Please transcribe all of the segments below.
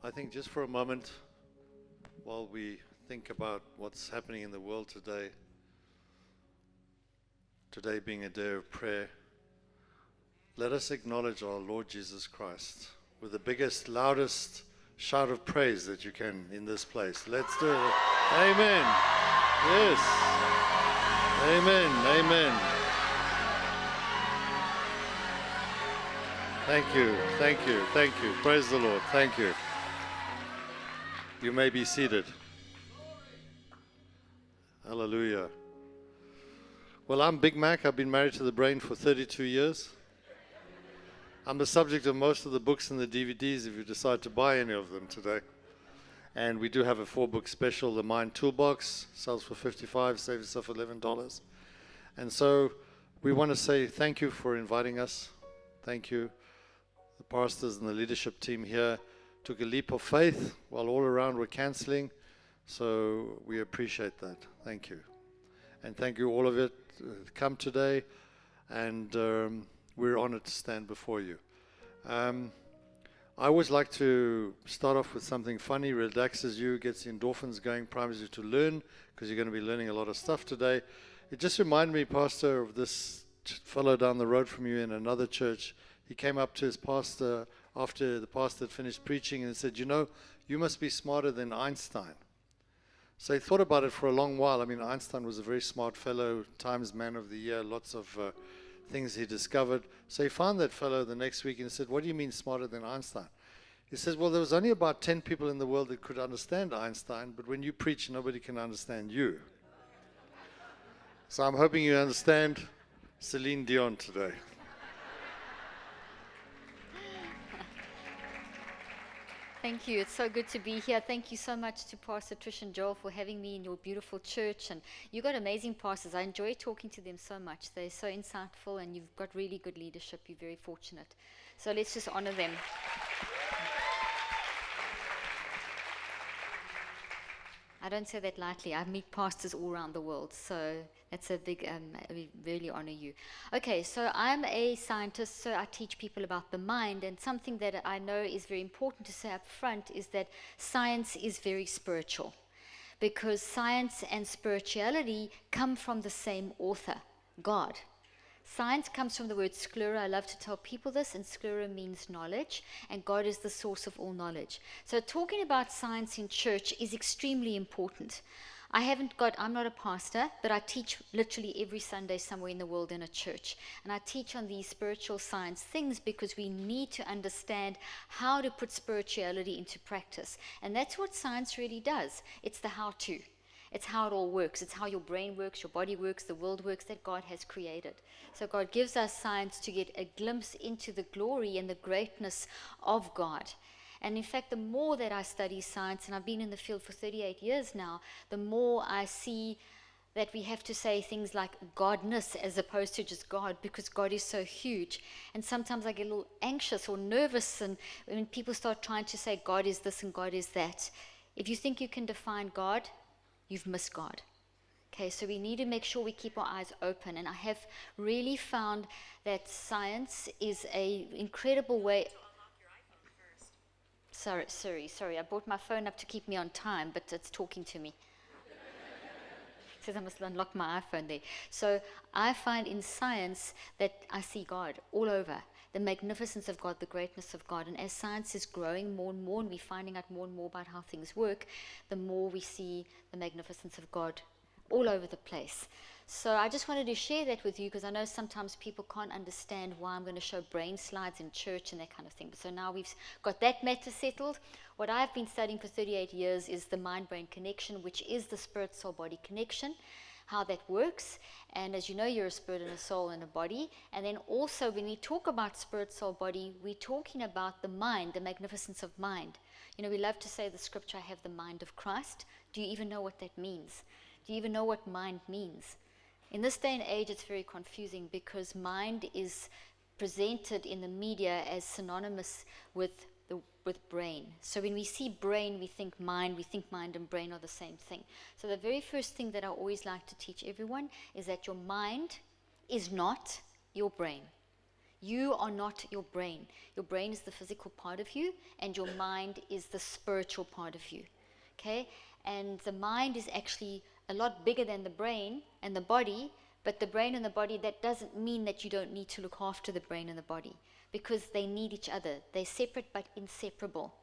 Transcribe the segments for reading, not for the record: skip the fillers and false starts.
I think just for a moment, while we think about what's happening in the world today, today being a day of prayer, let us acknowledge our Lord Jesus Christ with the biggest, loudest shout of praise that you can in this place. Let's do it. Amen. Yes. Amen. Amen. Thank you. Thank you. Thank you. Praise the Lord. Thank you. You may be seated. Hallelujah. Well, I'm Big Mac. I've been married to the brain for 32 years. I'm the subject of most of the books and the DVDs if you decide to buy any of them today. And we do have a 4-book special, The Mind Toolbox, sells for $55, save yourself $11. And so we want to say thank you for inviting us. Thank you. The pastors and the leadership team here took a leap of faith while all around were canceling. So we appreciate that. Thank you. And thank you all of it come today. And we're honored to stand before you. I always like to start off with something funny, relaxes you, gets the endorphins going, primes you to learn, because you're going to be learning a lot of stuff today. It just reminded me, Pastor, of this fellow down the road from you in another church. He came up to his pastor after the pastor had finished preaching and said, you know, you must be smarter than Einstein. So he thought about it for a long while. I mean, Einstein was a very smart fellow, Times Man of the Year, lots of things he discovered. So he found that fellow the next week and said, what do you mean smarter than Einstein? He says, well, there was only about 10 people in the world that could understand Einstein, but when you preach, nobody can understand you. So I'm hoping you understand Celine Dion today. Thank you. It's so good to be here. Thank you so much to Pastor Trish and Joel for having me in your beautiful church. And you've got amazing pastors. I enjoy talking to them so much. They're so insightful and you've got really good leadership. You're very fortunate. So let's just honor them. I don't say that lightly. I meet pastors all around the world, so that's a big, we really honor you. Okay, so I'm a scientist, so I teach people about the mind, and something that I know is very important to say up front is that science is very spiritual, because science and spirituality come from the same author, God. Science comes from the word sclera. I love to tell people this, and sclera means knowledge, and God is the source of all knowledge. So talking about science in church is extremely important. I'm not a pastor, but I teach literally every Sunday somewhere in the world in a church. And I teach on these spiritual science things because we need to understand how to put spirituality into practice. And that's what science really does. It's the how-to. It's how it all works. It's how your brain works, your body works, the world works that God has created. So God gives us science to get a glimpse into the glory and the greatness of God. And in fact, the more that I study science, and I've been in the field for 38 years now, the more I see that we have to say things like Godness as opposed to just God, because God is so huge. And sometimes I get a little anxious or nervous and when people start trying to say God is this and God is that. If you think you can define God, you've missed God. Okay, so we need to make sure we keep our eyes open. And I have really found that science is an incredible way. Sorry. I brought my phone up to keep me on time, but it's talking to me. It says I must unlock my iPhone there. So I find in science that I see God all over. The magnificence of God, the greatness of God. And as science is growing more and more, and we're finding out more and more about how things work, the more we see the magnificence of God all over the place. So I just wanted to share that with you because I know sometimes people can't understand why I'm going to show brain slides in church and that kind of thing. So now we've got that matter settled. What I've been studying for 38 years is the mind-brain connection, which is the spirit-soul-body connection, how that works. And as you know, you're a spirit and a soul and a body. And then also when we talk about spirit, soul, body, we're talking about the mind, the magnificence of mind. You know, we love to say the scripture, I have the mind of Christ. Do you even know what that means? Do you even know what mind means? In this day and age, it's very confusing because mind is presented in the media as synonymous with brain. So when we see brain, we think mind and brain are the same thing. So the very first thing that I always like to teach everyone is that your mind is not your brain. You are not your brain. Your brain is the physical part of you, and your mind is the spiritual part of you. Okay? And the mind is actually a lot bigger than the brain and the body, but the brain and the body, that doesn't mean that you don't need to look after the brain and the body, because they need each other. They're separate but inseparable.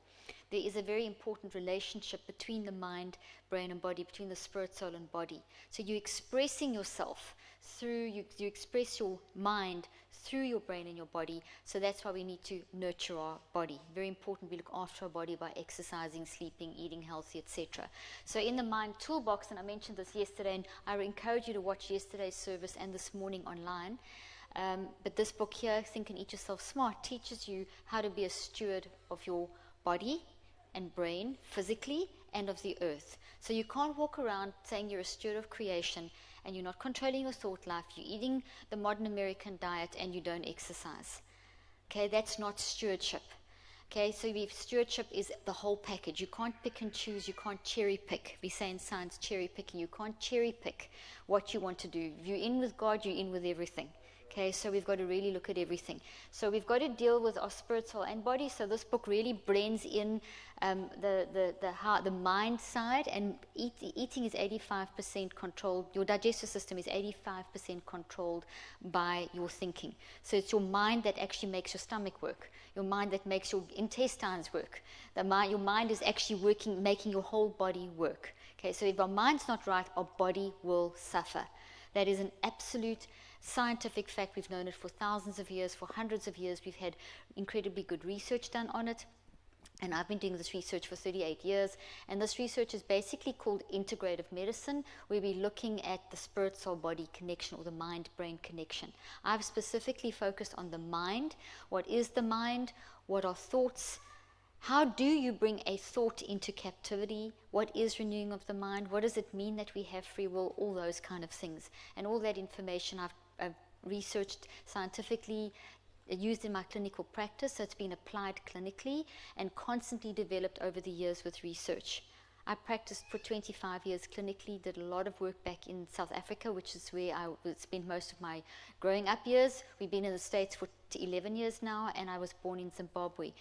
There is a very important relationship between the mind, brain, and body, between the spirit, soul, and body. So you're expressing yourself through, you express your mind through your brain and your body. So that's why we need to nurture our body. Very important, we look after our body by exercising, sleeping, eating healthy, etc. So in the Mind Toolbox, and I mentioned this yesterday, and I encourage you to watch yesterday's service and this morning online. But this book here, Think and Eat Yourself Smart, teaches you how to be a steward of your body and brain, physically, and of the earth. So you can't walk around saying you're a steward of creation and you're not controlling your thought life, you're eating the modern American diet, and you don't exercise. Okay, that's not stewardship. Okay, so stewardship is the whole package. You can't pick and choose, you can't cherry pick. We say in science, cherry picking. You can't cherry pick what you want to do. If you're in with God, you're in with everything. Okay, so we've got to really look at everything. So we've got to deal with our spirit, soul, and body. So this book really blends in the mind side, and eating is 85% controlled. Your digestive system is 85% controlled by your thinking. So it's your mind that actually makes your stomach work. Your mind that makes your intestines work. Your mind is actually working, making your whole body work. Okay, so if our mind's not right, our body will suffer. That is an absolute scientific fact. We've known it for thousands of years, for hundreds of years. We've had incredibly good research done on it. And I've been doing this research for 38 years. And this research is basically called integrative medicine, where we're looking at the spirit, soul, body connection, or the mind-brain connection. I've specifically focused on the mind. What is the mind? What are thoughts? How do you bring a thought into captivity? What is renewing of the mind? What does it mean that we have free will? All those kind of things. And all that information I've researched scientifically, used in my clinical practice, so it's been applied clinically and constantly developed over the years with research. I practiced for 25 years clinically, did a lot of work back in South Africa, which is where I spent most of my growing up years. We've been in the States for 11 years now, and I was born in Zimbabwe.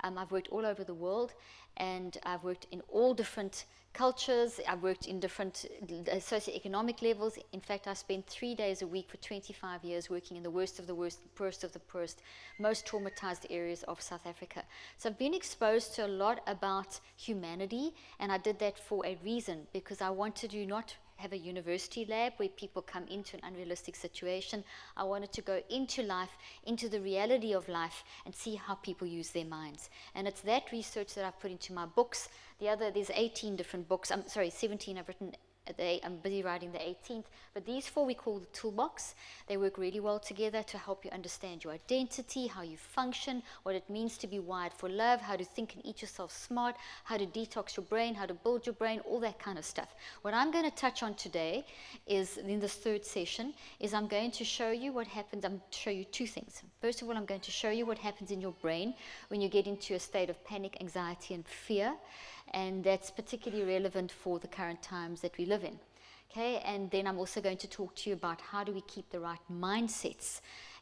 I've worked all over the world, and I've worked in all different cultures. I've worked in different socioeconomic levels. In fact, I spent 3 days a week for 25 years working in the worst of the worst, poorest of the poorest, most traumatized areas of South Africa. So I've been exposed to a lot about humanity, and I did that for a reason, because I wanted to not have a university lab where people come into an unrealistic situation. I wanted to go into life, into the reality of life, and see how people use their minds. And it's that research that I've put into my books. There's 18 different books. 17 I've written. I'm busy writing the 18th. But these 4 we call the toolbox. They work really well together to help you understand your identity, how you function, what it means to be wired for love, how to think and eat yourself smart, how to detox your brain, how to build your brain, all that kind of stuff. What I'm going to touch on today is, in this 3rd session, is I'm going to show you what happens. I'm going to show you 2 things. First of all, I'm going to show you what happens in your brain when you get into a state of panic, anxiety, and fear. And that's particularly relevant for the current times that we live in. Okay, and then I'm also going to talk to you about how do we keep the right mindsets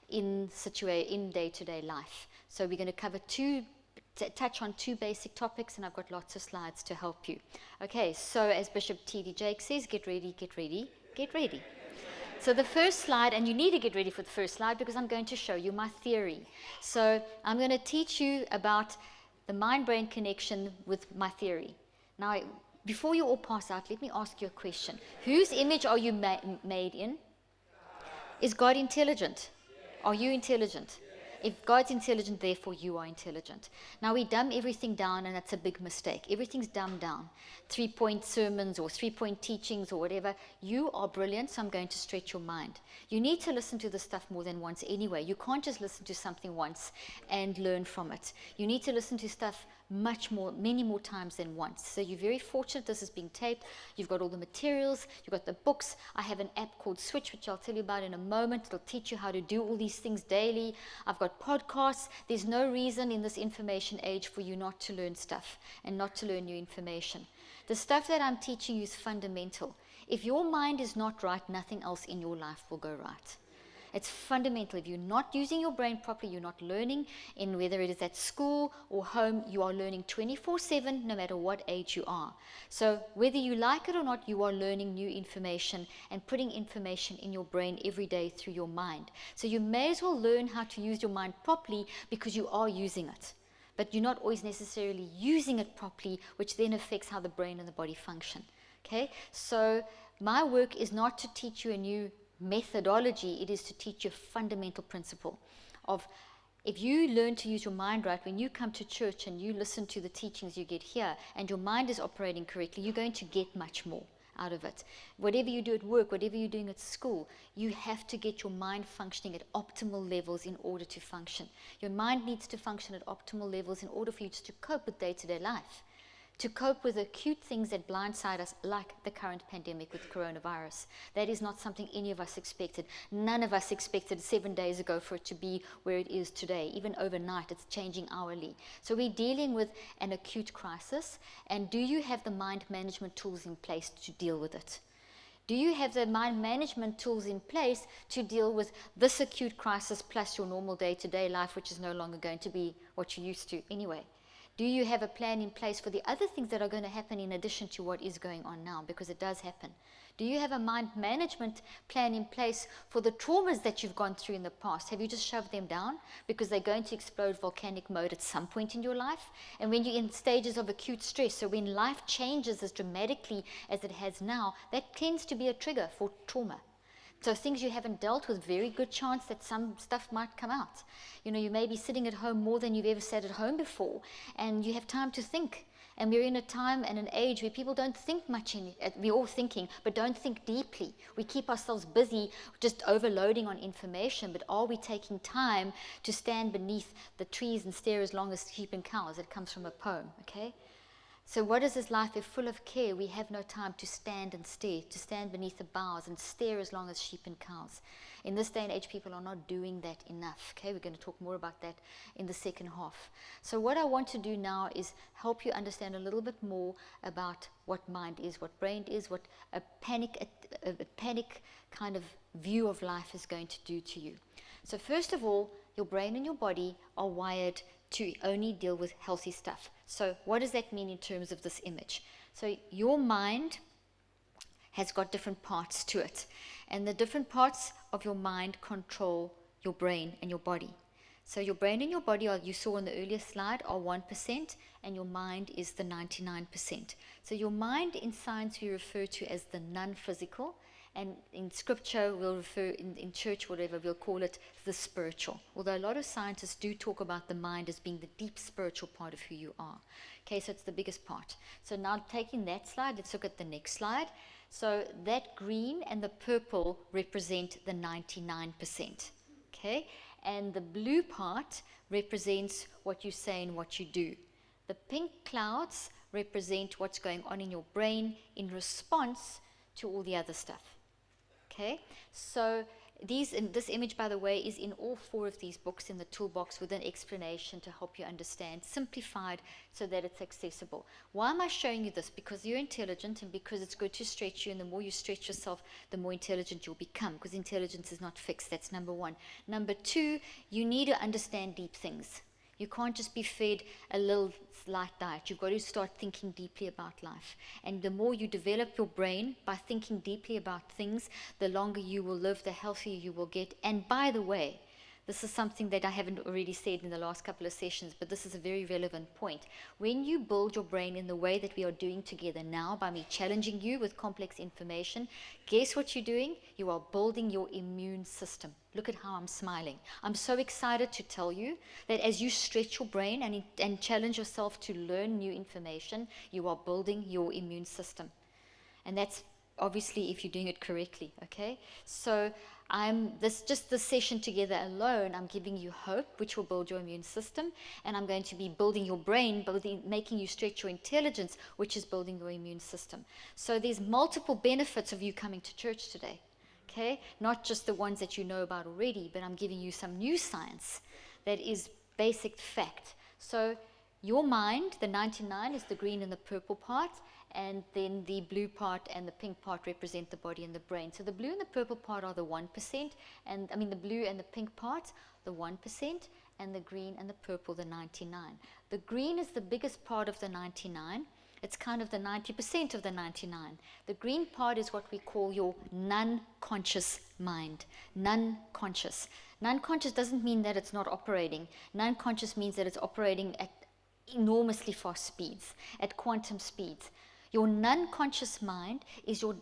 in day-to-day life. So we're going to cover touch on 2 basic topics, and I've got lots of slides to help you. Okay, so as Bishop T.D. Jakes says, get ready, get ready, get ready. So the first slide, and you need to get ready for the first slide because I'm going to show you my theory. So I'm going to teach you about the mind-brain connection with my theory. Now, before you all pass out, let me ask you a question. Whose image are you made in? Is God intelligent? Are you intelligent? If God's intelligent, therefore you are intelligent. Now we dumb everything down, and that's a big mistake. Everything's dumbed down. 3-point sermons or 3-point teachings or whatever. You are brilliant, so I'm going to stretch your mind. You need to listen to this stuff more than once anyway. You can't just listen to something once and learn from it. You need to listen to stuff many more times than once. So you're very fortunate this is being taped. You've got all the materials, you've got the books. I have an app called Switch, which I'll tell you about in a moment. It'll teach you how to do all these things daily. I've got podcasts. There's no reason in this information age for you not to learn stuff and not to learn new information. The stuff that I'm teaching you is fundamental. If your mind is not right, nothing else in your life will go right. It's fundamental. If you're not using your brain properly, you're not learning, in whether it is at school or home, you are learning 24/7, no matter what age you are. So whether you like it or not, you are learning new information and putting information in your brain every day through your mind. So you may as well learn how to use your mind properly because you are using it. But you're not always necessarily using it properly, which then affects how the brain and the body function. Okay? So my work is not to teach you a new methodology, it is to teach you a fundamental principle of, if you learn to use your mind right, when you come to church and you listen to the teachings you get here and your mind is operating correctly, you're going to get much more out of it. Whatever you do at work, whatever you're doing at school, you have to get your mind functioning at optimal levels in order to function. Your mind needs to function at optimal levels in order for you to cope with day-to-day life, to cope with acute things that blindside us, like the current pandemic with coronavirus. That is not something any of us expected. None of us expected 7 days ago for it to be where it is today. Even overnight, it's changing hourly. So we're dealing with an acute crisis, and do you have the mind management tools in place to deal with it? Do you have the mind management tools in place to deal with this acute crisis plus your normal day-to-day life, which is no longer going to be what you're used to anyway? Do you have a plan in place for the other things that are going to happen in addition to what is going on now? Because it does happen. Do you have a mind management plan in place for the traumas that you've gone through in the past? Have you just shoved them down because they're going to explode volcanic mode at some point in your life? And when you're in stages of acute stress, so when life changes as dramatically as it has now, that tends to be a trigger for trauma. So things you haven't dealt with, very good chance that some stuff might come out. You know, you may be sitting at home more than you've ever sat at home before, and you have time to think. And we're in a time and an age where people don't think much. We're all thinking, but don't think deeply. We keep ourselves busy just overloading on information, but are we taking time to stand beneath the trees and stare as long as sheep and cows? It comes from a poem, okay? So what is this life if full of care? We have no time to stand and stare, to stand beneath the boughs and stare as long as sheep and cows. In this day and age, people are not doing that enough. Okay, we're going to talk more about that in the second half. So what I want to do now is help you understand a little bit more about what mind is, what brain is, what a panic kind of view of life is going to do to you. So first of all, your brain and your body are wired to only deal with healthy stuff. So what does that mean in terms of this image? So your mind has got different parts to it, and the different parts of your mind control your brain and your body. So your brain and your body, you saw on the earlier slide, are 1%, and your mind is the 99%. So your mind in science we refer to as the non-physical, and in scripture we'll refer, in church, whatever, we'll call it the spiritual. Although a lot of scientists do talk about the mind as being the deep spiritual part of who you are. Okay, so it's the biggest part. So now taking that slide, let's look at the next slide. So that green and the purple represent the 99%. Okay, and the blue part represents what you say and what you do. The pink clouds represent what's going on in your brain in response to all the other stuff. Okay, so this image, by the way, is in all 4 of these books in the toolbox with an explanation to help you understand, simplified so that it's accessible. Why am I showing you this? Because you're intelligent, and because it's good to stretch you, and the more you stretch yourself, the more intelligent you'll become, because intelligence is not fixed. That's number 1. Number 2, you need to understand deep things. You can't just be fed a little light diet. You've got to start thinking deeply about life. And the more you develop your brain by thinking deeply about things, the longer you will live, the healthier you will get. And by the way, this is something that I haven't already said in the last couple of sessions, but this is a very relevant point. When you build your brain in the way that we are doing together now, by me challenging you with complex information, guess what you're doing? You are building your immune system. Look at how I'm smiling. I'm so excited to tell you that as you stretch your brain and challenge yourself to learn new information, you are building your immune system. And that's obviously if you're doing it correctly, okay? So just this session together alone, I'm giving you hope, which will build your immune system, and I'm going to be building your brain, making you stretch your intelligence, which is building your immune system. So there's multiple benefits of you coming to church today, okay? Not just the ones that you know about already, but I'm giving you some new science that is basic fact. So Your mind, the 99, is the green and the purple part, and then the blue part and the pink part represent the body and the brain. So the blue and the purple part are the 1%, and the blue and the pink part, the 1%, and the green and the purple, the 99. The green is the biggest part of the 99. It's kind of the 90% of the 99. The green part is what we call your non-conscious mind. Non-conscious. Non-conscious doesn't mean that it's not operating. Non-conscious means that it's operating at enormously fast speeds, at quantum speeds. Your non-conscious mind is your,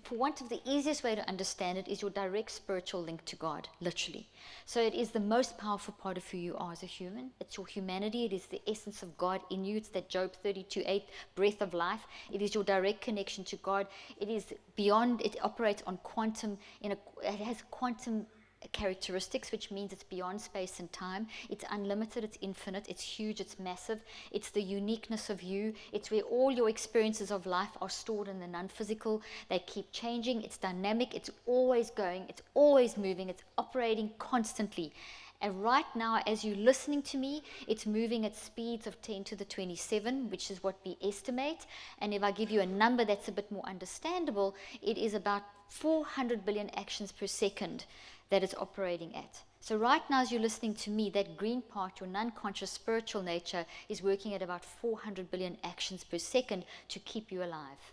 for want of the easiest way to understand it, is your direct spiritual link to God, literally. So it is the most powerful part of who you are as a human. It's your humanity. It is the essence of God in you. It's that Job 32:8 breath of life. It is your direct connection to God. It is beyond, it operates on quantum, it has quantum characteristics, which means it's beyond space and time. It's unlimited, it's infinite, it's huge, it's massive. It's the uniqueness of you. It's where all your experiences of life are stored in the non-physical. They keep changing. It's dynamic. It's always going. It's always moving. It's operating constantly. And right now, as you're listening to me, it's moving at speeds of 10 to the 27, which is what we estimate. And if I give you a number that's a bit more understandable, it is about 400 billion actions per second that it's operating at. So right now, as you're listening to me, that green part, your non-conscious spiritual nature, is working at about 400 billion actions per second to keep you alive.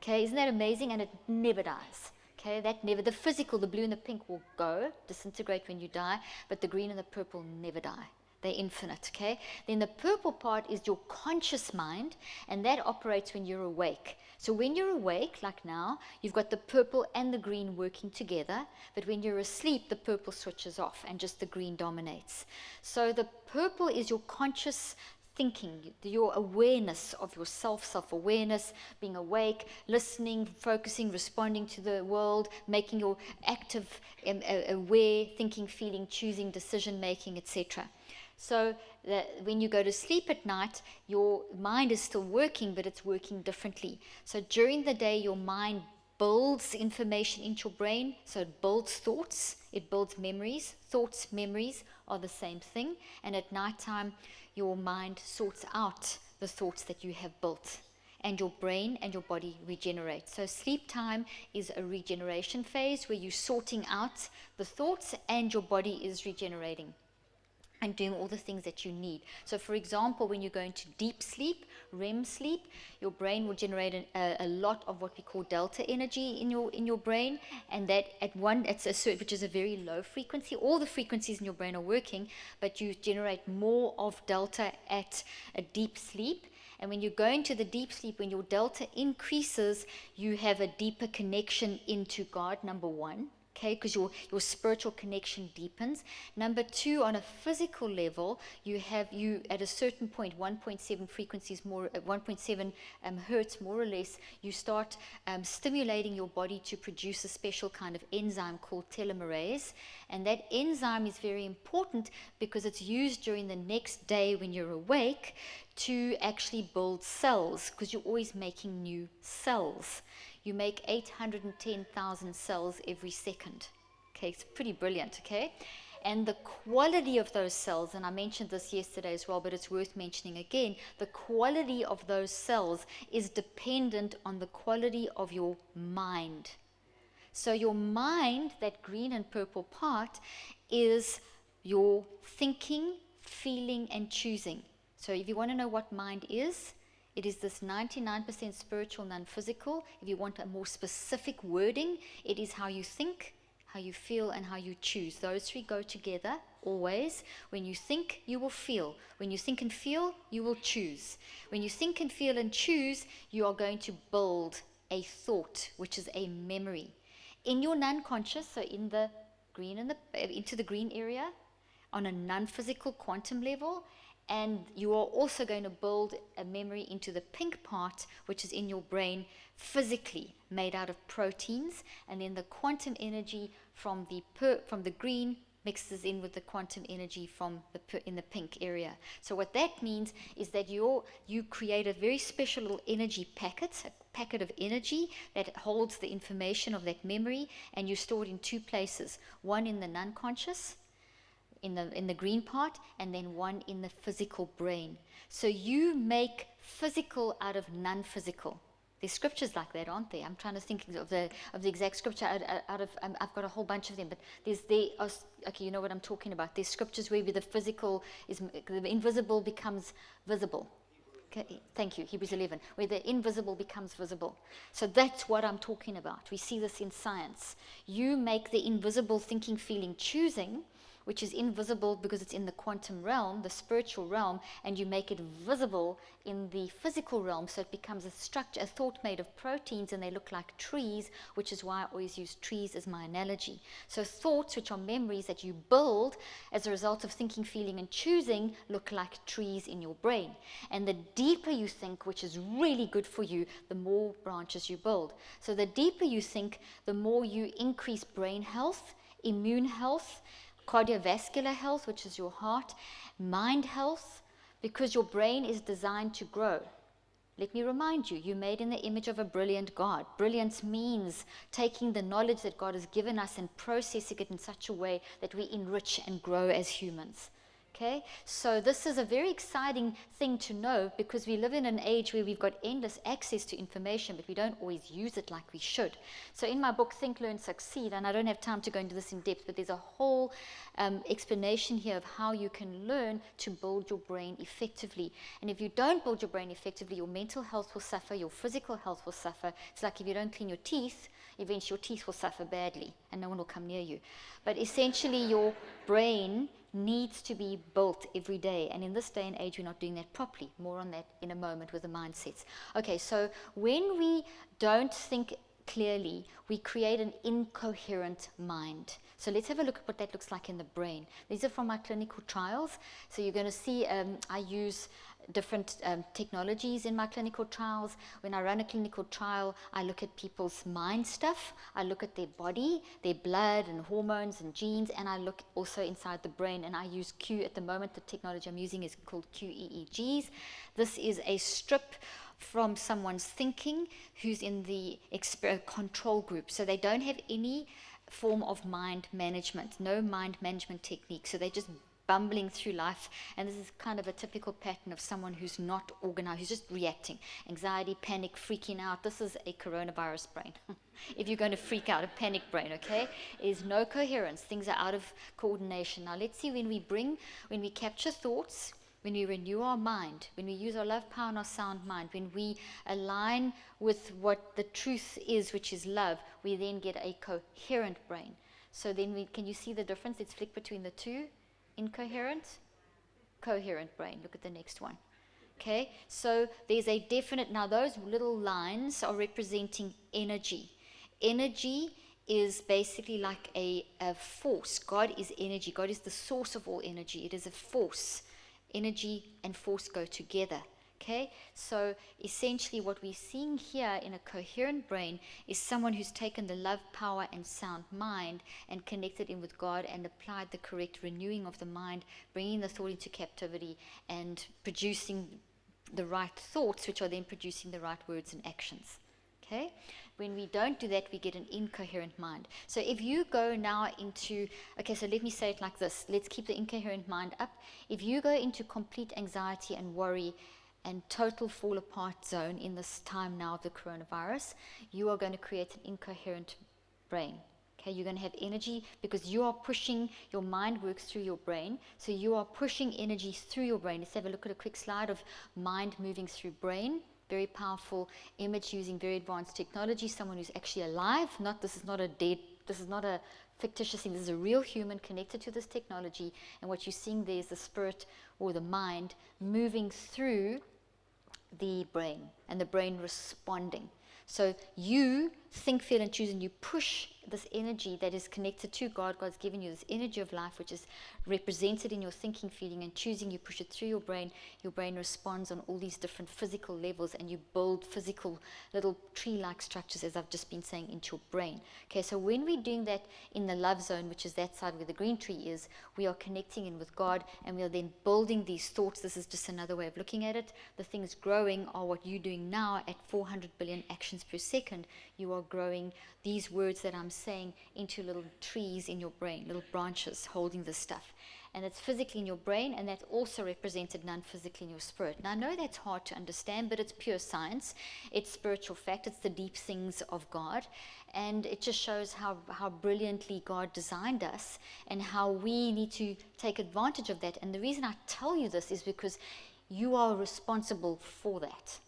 Okay, isn't that amazing? And it never dies. Okay, that never, the physical, the blue and the pink will go, disintegrate when you die, but the green and the purple never die. They're infinite, okay? Then the purple part is your conscious mind, and that operates when you're awake. So when you're awake, like now, you've got the purple and the green working together, but when you're asleep, the purple switches off and just the green dominates. So the purple is your conscious thinking, your awareness of yourself, self-awareness, being awake, listening, focusing, responding to the world, making your active, aware, thinking, feeling, choosing, decision-making, etc. So that when you go to sleep at night, your mind is still working, but it's working differently. So during the day, your mind builds information into your brain. So it builds thoughts, it builds memories. Thoughts, memories are the same thing. And at nighttime, your mind sorts out the thoughts that you have built. And your brain and your body regenerate. So sleep time is a regeneration phase where you're sorting out the thoughts and your body is regenerating and doing all the things that you need. So for example, when you go into deep sleep, REM sleep, your brain will generate a lot of what we call delta energy in your brain, and that which is a very low frequency. All the frequencies in your brain are working, but you generate more of delta at a deep sleep. And when you go into the deep sleep, when your delta increases, you have a deeper connection into God, number one. Okay, because your spiritual connection deepens. Number two, on a physical level, you at a certain point, 1.7 frequencies more, 1.7 hertz more or less, you start stimulating your body to produce a special kind of enzyme called telomerase. And that enzyme is very important because it's used during the next day when you're awake to actually build cells, because you're always making new cells. You make 810,000 cells every second. Okay, it's pretty brilliant, okay? And the quality of those cells, and I mentioned this yesterday as well, but it's worth mentioning again, the quality of those cells is dependent on the quality of your mind. So your mind, that green and purple part, is your thinking, feeling, and choosing. So if you want to know what mind is, it is this 99% spiritual, non-physical. If you want a more specific wording, it is how you think, how you feel, and how you choose. Those three go together always. When you think, you will feel. When you think and feel, you will choose. When you think and feel and choose, you are going to build a thought, which is a memory. In your non-conscious, so in the green and into the green area, on a non-physical quantum level, and you are also going to build a memory into the pink part, which is in your brain physically, made out of proteins, and then the quantum energy from the green mixes in with the quantum energy in the pink area. So what that means is that you create a very special little energy packet, a packet of energy that holds the information of that memory, and you store it in two places. One in the non-conscious, in the green part, and then one in the physical brain. So you make physical out of non-physical. There's scriptures like that, aren't there? I'm trying to think of the exact scripture out of. I've got a whole bunch of them, but okay, you know what I'm talking about. There's scriptures where the physical the invisible becomes visible. Okay, thank you, Hebrews 11, where the invisible becomes visible. So that's what I'm talking about. We see this in science. You make the invisible thinking, feeling, choosing, which is invisible because it's in the quantum realm, the spiritual realm, and you make it visible in the physical realm, so it becomes a structure, a thought made of proteins, and they look like trees, which is why I always use trees as my analogy. So thoughts, which are memories that you build as a result of thinking, feeling, and choosing, look like trees in your brain. And the deeper you think, which is really good for you, the more branches you build. So the deeper you think, the more you increase brain health, immune health, cardiovascular health, which is your heart, mind health, because your brain is designed to grow. Let me remind you, you're made in the image of a brilliant God. Brilliance means taking the knowledge that God has given us and processing it in such a way that we enrich and grow as humans. Okay, so this is a very exciting thing to know, because we live in an age where we've got endless access to information, but we don't always use it like we should. So in my book, Think, Learn, Succeed, and I don't have time to go into this in depth, but there's a whole explanation here of how you can learn to build your brain effectively. And if you don't build your brain effectively, your mental health will suffer, your physical health will suffer. It's like if you don't clean your teeth, eventually your teeth will suffer badly and no one will come near you. But essentially your brain needs to be built every day, and in this day and age we're not doing that properly. More on that in a moment with the mindsets. Okay, so when we don't think clearly, we create an incoherent mind. So let's have a look at what that looks like in the brain. These are from my clinical trials. So you're going to see I use different technologies in my clinical trials. When I run a clinical trial, I look at people's mind stuff, I look at their body, their blood and hormones and genes, and I look also inside the brain, and I use at the moment the technology I'm using is called QEEGs. This is a strip from someone's thinking who's in the control group, so they don't have any form of mind management, no mind management technique, so they just bumbling through life, and this is kind of a typical pattern of someone who's not organized, who's just reacting. Anxiety, panic, freaking out. This is a coronavirus brain. If you're going to freak out, a panic brain, okay? Is no coherence. Things are out of coordination. Now let's see, when we capture thoughts, when we renew our mind, when we use our love, power, and our sound mind, when we align with what the truth is, which is love, we then get a coherent brain. So then can you see the difference? Let's flick between the two. Incoherent, coherent brain. Look at the next one. Okay, so there's a definite, now those little lines are representing energy. Energy is basically like a force. God is energy. God is the source of all energy. It is a force. Energy and force go together. Okay, so essentially what we're seeing here in a coherent brain is someone who's taken the love, power, and sound mind and connected in with God and applied the correct renewing of the mind, bringing the thought into captivity and producing the right thoughts, which are then producing the right words and actions. Okay, when we don't do that, we get an incoherent mind. So if you go now into, okay, so let me say it like this. Let's keep the incoherent mind up. If you go into complete anxiety and worry and total fall apart zone in this time now of the coronavirus, you are going to create an incoherent brain. Okay, you're going to have energy because you are pushing, your mind works through your brain, so you are pushing energy through your brain. Let's have a look at a quick slide of mind moving through brain. Very powerful image using very advanced technology, someone who's actually alive. This is not a fictitious thing, this is a real human connected to this technology, and what you're seeing there is the spirit or the mind moving through the brain and the brain responding. So you think, feel, and choose, and you push this energy that is connected to God. God's given you this energy of life, which is represented in your thinking, feeling, and choosing. You push it through your brain. Your brain responds on all these different physical levels, and you build physical little tree-like structures, as I've just been saying, into your brain. Okay, so when we're doing that in the love zone, which is that side where the green tree is, we are connecting in with God, and we are then building these thoughts. This is just another way of looking at it. The things growing are what you're doing now at 400 billion actions per second. You are growing these words that I'm saying into little trees in your brain, little branches holding this stuff. and it's physically in your brain, and that's also represented non-physically in your spirit. Now, I know that's hard to understand, but it's pure science. It's spiritual fact. It's the deep things of God, and it just shows how brilliantly God designed us and how we need to take advantage of that. And the reason I tell you this is because you are responsible for that.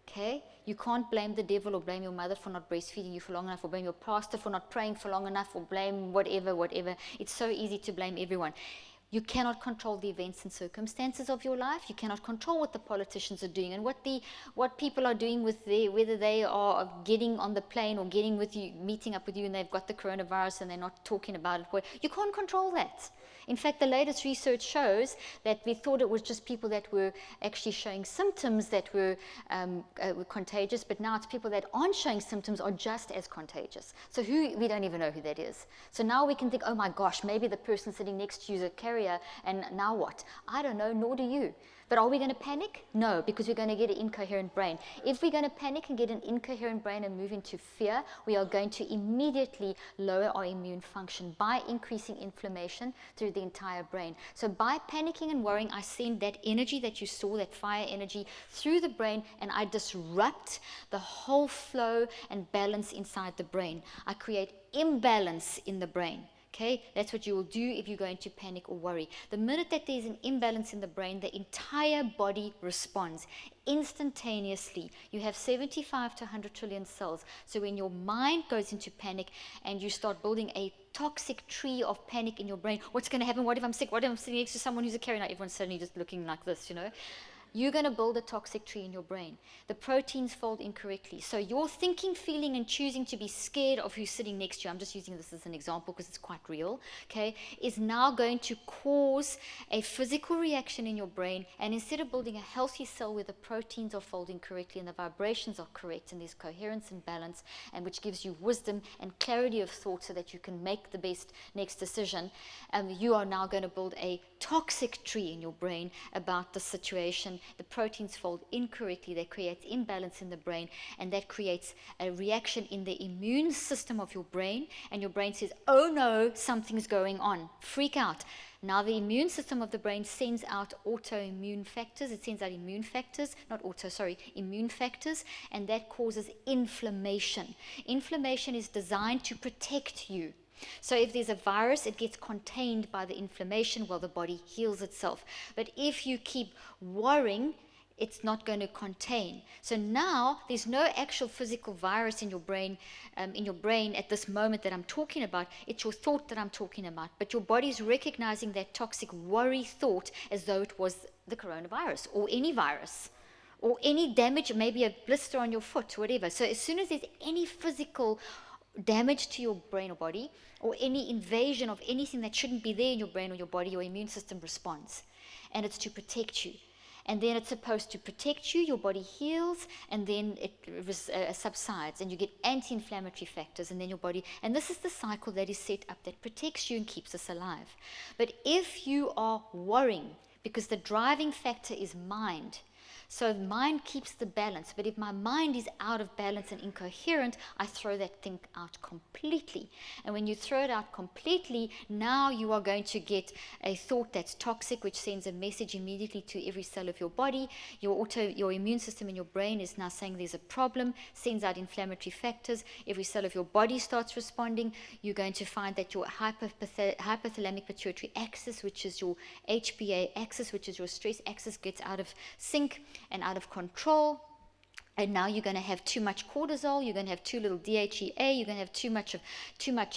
Okay? You can't blame the devil or blame your mother for not breastfeeding you for long enough, or blame your pastor for not praying for long enough, or blame whatever. It's so easy to blame everyone. You cannot control the events and circumstances of your life. You cannot control what the politicians are doing and what people are doing with whether they are getting on the plane or getting with you, meeting up with you, and they've got the coronavirus and they're not talking about it. You can't control that. In fact, the latest research shows that we thought it was just people that were actually showing symptoms that were contagious, but now it's people that aren't showing symptoms are just as contagious. So we don't even know who that is. So now we can think, oh my gosh, maybe the person sitting next to you is a carrier, and now what? I don't know, nor do you. But are we going to panic? No, because we're going to get an incoherent brain. If we're going to panic and get an incoherent brain and move into fear, we are going to immediately lower our immune function by increasing inflammation through the entire brain. So by panicking and worrying, I send that energy that you saw, that fire energy, through the brain, and I disrupt the whole flow and balance inside the brain. I create imbalance in the brain. Okay, that's what you will do if you go into panic or worry. The minute that there's an imbalance in the brain, the entire body responds instantaneously. You have 75 to 100 trillion cells. So when your mind goes into panic and you start building a toxic tree of panic in your brain, what's going to happen? What if I'm sick? What if I'm sitting next to someone who's a carrier? Now everyone's suddenly just looking like this, you know. You're going to build a toxic tree in your brain. The proteins fold incorrectly. So your thinking, feeling, and choosing to be scared of who's sitting next to you, I'm just using this as an example because it's quite real, okay, is now going to cause a physical reaction in your brain. And instead of building a healthy cell where the proteins are folding correctly and the vibrations are correct and there's coherence and balance, and which gives you wisdom and clarity of thought so that you can make the best next decision, you are now going to build a toxic tree in your brain about the situation. The proteins fold incorrectly, that creates imbalance in the brain, and that creates a reaction in the immune system of your brain, and your brain says, oh no, something's going on, freak out. Now the immune system of the brain sends out autoimmune factors, it sends out immune factors, immune factors, and that causes inflammation. Inflammation is designed to protect you. So if there's a virus, it gets contained by the inflammation while the body heals itself. But if you keep worrying, it's not going to contain. So now there's no actual physical virus in your brain at this moment that I'm talking about. It's your thought that I'm talking about. But your body's recognizing that toxic worry thought as though it was the coronavirus or any virus, or any damage, maybe a blister on your foot or whatever. So as soon as there's any physical damage to your brain or body, or any invasion of anything that shouldn't be there in your brain or your body, your immune system responds. And it's to protect you. And then it's supposed to protect you, your body heals, and then it subsides, and you get anti-inflammatory factors, and then your body, and this is the cycle that is set up that protects you and keeps us alive. But if you are worrying, because the driving factor is mind, so mind keeps the balance, but if my mind is out of balance and incoherent, I throw that thing out completely. And when you throw it out completely, now you are going to get a thought that's toxic, which sends a message immediately to every cell of your body. Your immune system in your brain is now saying there's a problem, sends out inflammatory factors. Every cell of your body starts responding. You're going to find that your hypothalamic pituitary axis, which is your HPA axis, which is your stress axis, gets out of sync and out of control. And now you're going to have too much cortisol, you're going to have too little DHEA, you're going to have too much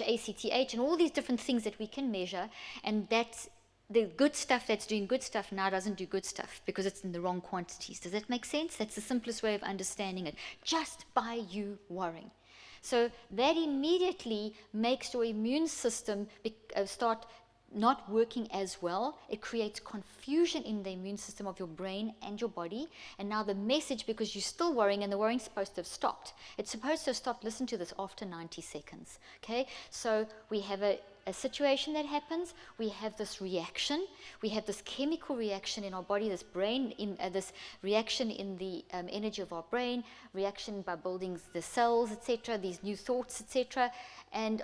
ACTH, and all these different things that we can measure. And that's the good stuff that's doing good stuff now doesn't do good stuff because it's in the wrong quantities. Does that make sense? That's the simplest way of understanding it, just by you worrying. So that immediately makes your immune system start not working as well. It creates confusion in the immune system of your brain and your body. And now the message, because you're still worrying, and the worrying's supposed to have stopped. It's supposed to have stopped, listen to this, after 90 seconds. Okay? So we have a situation that happens, we have this reaction, we have this chemical reaction in our body, this reaction in the energy of our brain, reaction by building the cells, etc., these new thoughts, etc., and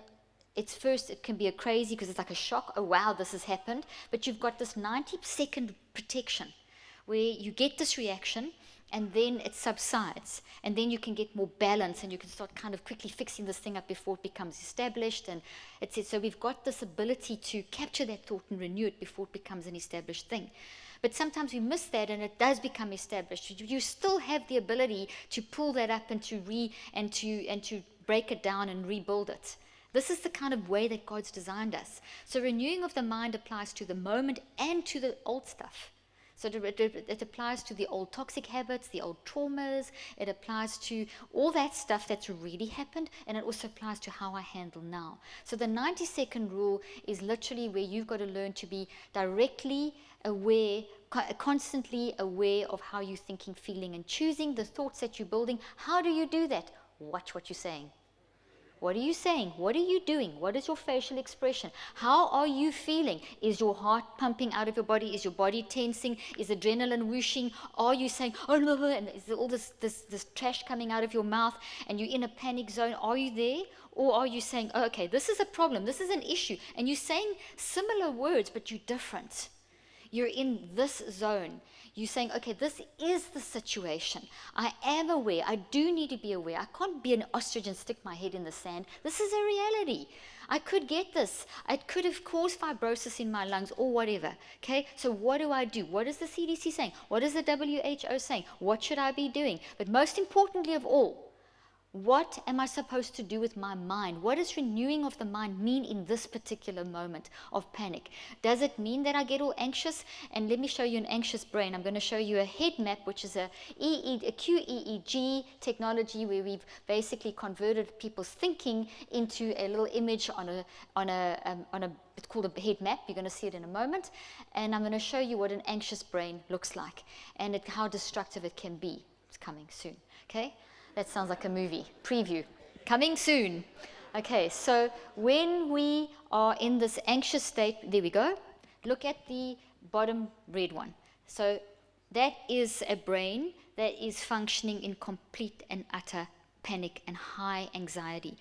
it can be a crazy because it's like a shock. Oh, wow, this has happened. But you've got this 90-second protection where you get this reaction and then it subsides. And then you can get more balance and you can start kind of quickly fixing this thing up before it becomes established. And so we've got this ability to capture that thought and renew it before it becomes an established thing. But sometimes we miss that and it does become established. You still have the ability to pull that up and to break it down and rebuild it. This is the kind of way that God's designed us. So renewing of the mind applies to the moment and to the old stuff. So it applies to the old toxic habits, the old traumas. It applies to all that stuff that's really happened, and it also applies to how I handle now. So the 90-second rule is literally where you've got to learn to be directly aware, constantly aware of how you're thinking, feeling, and choosing the thoughts that you're building. How do you do that? Watch what you're saying. What are you saying? What are you doing? What is your facial expression? How are you feeling? Is your heart pumping out of your body? Is your body tensing? Is adrenaline whooshing? Are you saying, oh no, and is all this trash coming out of your mouth and you're in a panic zone? Are you there? Or are you saying, oh, okay, this is a problem, this is an issue, and you're saying similar words, but you're different. You're in this zone. You're saying, okay, this is the situation. I am aware. I do need to be aware. I can't be an ostrich and stick my head in the sand. This is a reality. I could get this. It could have caused fibrosis in my lungs or whatever. Okay, so what do I do? What is the CDC saying? What is the WHO saying? What should I be doing? But most importantly of all, what am I supposed to do with my mind? What does renewing of the mind mean in this particular moment of panic? Does it mean that I get all anxious? And let me show you an anxious brain. I'm going to show you a head map, which is a QEEG technology where we've basically converted people's thinking into a little image on a it's called a head map. You're going to see it in a moment. And I'm going to show you what an anxious brain looks like and how destructive it can be. It's coming soon. Okay? That sounds like a movie. Preview. Coming soon. Okay, so when we are in this anxious state, there we go. Look at the bottom red one. So that is a brain that is functioning in complete and utter panic and high anxiety.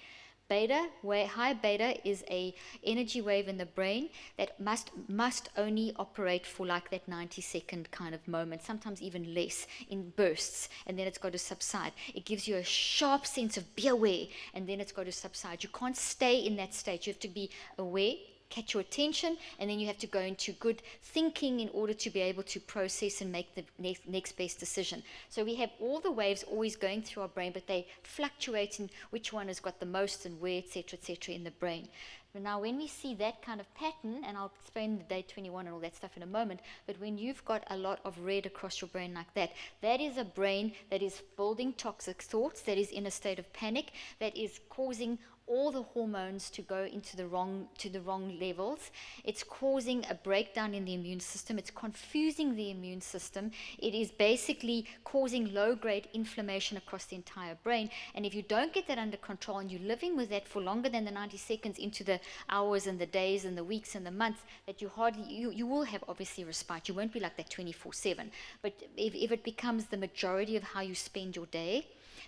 High beta is a energy wave in the brain that must only operate for like that 90-second kind of moment, sometimes even less, in bursts, and then it's got to subside. It gives you a sharp sense of be aware, and then it's got to subside. You can't stay in that state. You have to be aware, catch your attention, and then you have to go into good thinking in order to be able to process and make the next best decision. So we have all the waves always going through our brain, but they fluctuate in which one has got the most and where, etc., in the brain. But now when we see that kind of pattern, and I'll explain the day 21 and all that stuff in a moment, but when you've got a lot of red across your brain like that, that is a brain that is building toxic thoughts, that is in a state of panic, that is causing all the hormones to go into the wrong levels. It's causing a breakdown in the immune system. It's confusing the immune system. It is basically causing low-grade inflammation across the entire brain. And if you don't get that under control and you're living with that for longer than the 90 seconds into the hours and the days and the weeks and the months, that you will have obviously respite. You won't be like that 24/7. But if it becomes the majority of how you spend your day,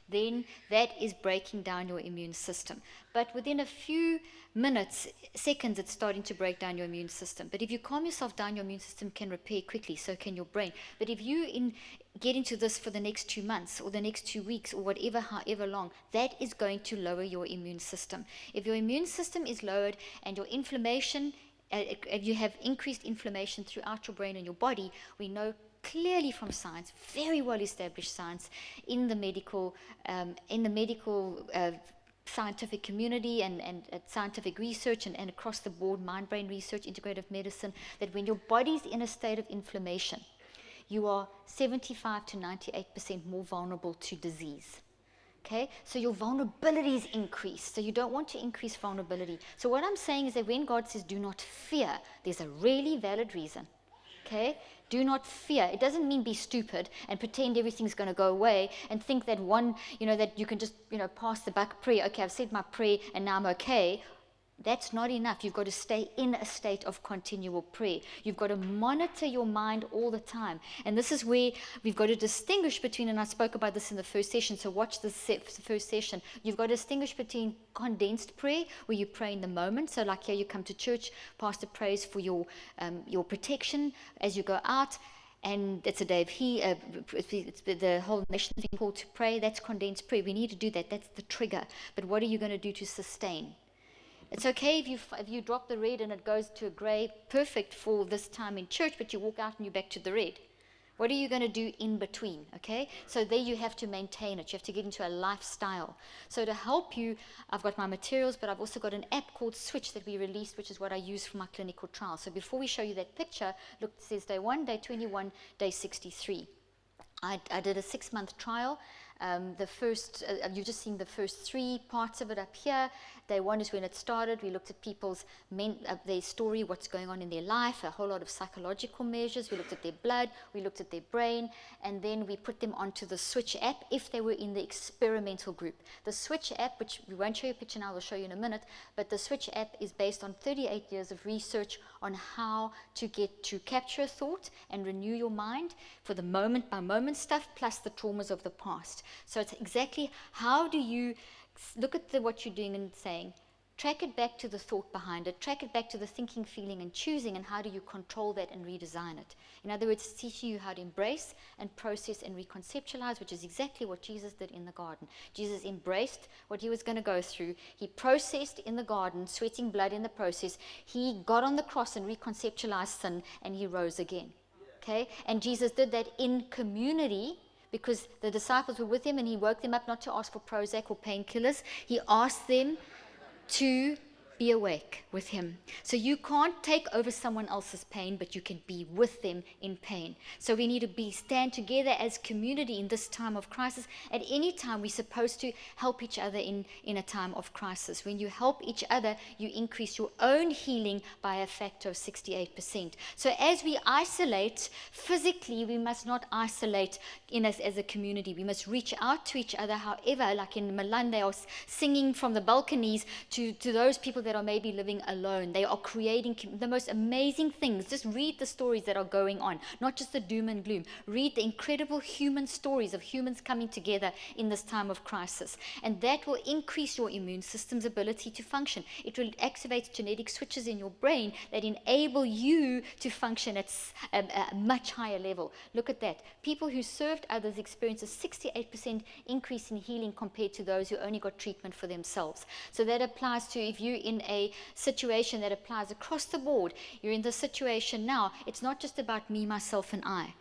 then that is breaking down your immune system. But within a few seconds, it's starting to break down your immune system. But if you calm yourself down, your immune system can repair quickly, so can your brain. But if you get into this for the next 2 months or the next 2 weeks or however long, that is going to lower your immune system. If your immune system is lowered and your inflammation, if you have increased inflammation throughout your brain and your body, we know clearly from science, very well established science in the medical scientific community and scientific research and across the board, mind-brain research, integrative medicine, that when your body's in a state of inflammation, you are 75 to 98% more vulnerable to disease. Okay, so your vulnerability is increased. So you don't want to increase vulnerability. So what I'm saying is that when God says do not fear, there's a really valid reason. Okay, do not fear. It doesn't mean be stupid and pretend everything's going to go away and think that that you can just, pass the buck prayer. Okay, I've said my prayer and now I'm okay. That's not enough. You've got to stay in a state of continual prayer. You've got to monitor your mind all the time. And this is where we've got to distinguish between, and I spoke about this in the first session, so watch the first session. You've got to distinguish between condensed prayer, where you pray in the moment. So like here you come to church, pastor prays for your protection as you go out. And it's a day of the whole nation is being called to pray. That's condensed prayer. We need to do that. That's the trigger. But what are you going to do to sustain? It's okay if you drop the red and it goes to a grey, perfect for this time in church, but you walk out and you're back to the red. What are you going to do in between, okay? So there you have to maintain it. You have to get into a lifestyle. So to help you, I've got my materials, but I've also got an app called Switch that we released, which is what I use for my clinical trial. So before we show you that picture, look, it says day 1, day 21, day 63. I did a 6-month trial. You've just seen the first 3 parts of it up here. Day 1 is when it started. We looked at people's their story, what's going on in their life, a whole lot of psychological measures. We looked at their blood, we looked at their brain, and then we put them onto the Switch app if they were in the experimental group. The Switch app, which we won't show you a picture now, we'll show you in a minute, but the Switch app is based on 38 years of research on how to get to capture a thought and renew your mind for the moment by moment stuff, plus the traumas of the past. So it's exactly how do you look at what you're doing and saying, track it back to the thought behind it, track it back to the thinking, feeling, and choosing, and how do you control that and redesign it? In other words, it's teaching you how to embrace and process and reconceptualize, which is exactly what Jesus did in the garden. Jesus embraced what he was going to go through. He processed in the garden, sweating blood in the process. He got on the cross and reconceptualized sin, and he rose again. Okay? And Jesus did that in community, because the disciples were with him and he woke them up not to ask for Prozac or painkillers. He asked them to be awake with him. So you can't take over someone else's pain, but you can be with them in pain. So we need to stand together as community in this time of crisis. At any time, we're supposed to help each other in a time of crisis. When you help each other, you increase your own healing by a factor of 68%. So as we isolate physically, we must not isolate in us as a community. We must reach out to each other. However, like in Milan, they are singing from the balconies to those people that are maybe living alone. They are creating the most amazing things. Just read the stories that are going on, not just the doom and gloom. Read the incredible human stories of humans coming together in this time of crisis. And that will increase your immune system's ability to function. It will activate genetic switches in your brain that enable you to function at a much higher level. Look at that. People who served others experience a 68% increase in healing compared to those who only got treatment for themselves. So that applies to if you're in a situation that applies across the board. You're in the situation now. It's not just about me, myself, and I.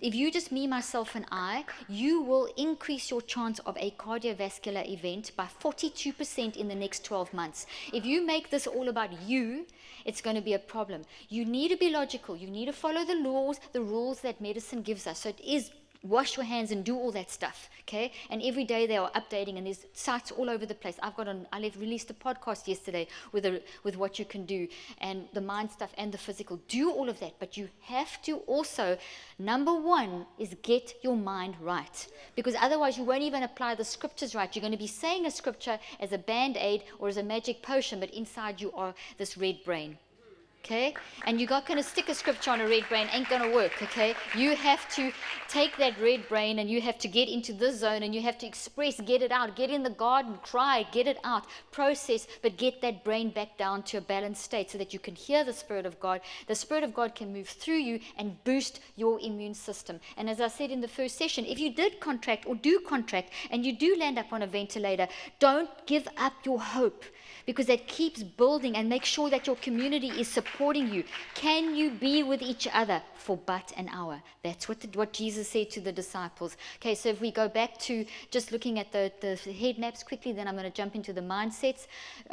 If you just me, myself, and I, you will increase your chance of a cardiovascular event by 42% in the next 12 months. If you make this all about you, it's going to be a problem. You need to be logical. You need to follow the laws, the rules that medicine gives us. So it is wash your hands and do all that stuff, okay? And every day they are updating, and there's sites all over the place. I released a podcast yesterday with what you can do, and the mind stuff and the physical. Do all of that, but you have to also, number one, is get your mind right, because otherwise you won't even apply the scriptures right. You're going to be saying a scripture as a band-aid or as a magic potion, but inside you are this red brain. Okay? And you're not going to stick a scripture on a red brain, ain't going to work, okay? You have to take that red brain and you have to get into this zone and you have to express, get it out, get in the garden, cry, get it out, process, but get that brain back down to a balanced state so that you can hear the Spirit of God. The Spirit of God can move through you and boost your immune system. And as I said in the first session, if you did contract or do contract and you do land up on a ventilator, don't give up your hope, because that keeps building, and make sure that your community is supporting you. Can you be with each other for but an hour? That's what Jesus said to the disciples. Okay, so if we go back to just looking at the head maps quickly, then I'm going to jump into the mindsets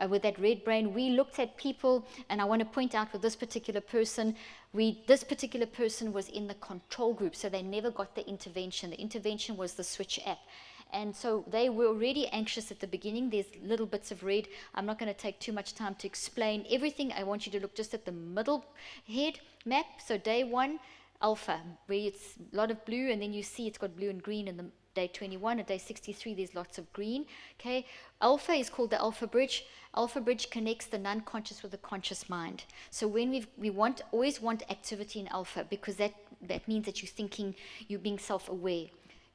with that red brain. We looked at people, and I want to point out with this particular person, this particular person was in the control group, so they never got the intervention. The intervention was the Switch app. And so they were already anxious at the beginning. There's little bits of red. I'm not going to take too much time to explain everything. I want you to look just at the middle head map. So day one, alpha, where it's a lot of blue, and then you see it's got blue and green in the day 21, at day 63, there's lots of green. Okay, alpha is called the alpha bridge. Alpha bridge connects the non-conscious with the conscious mind. So when we always want activity in alpha, because that means that you're thinking, you're being self-aware.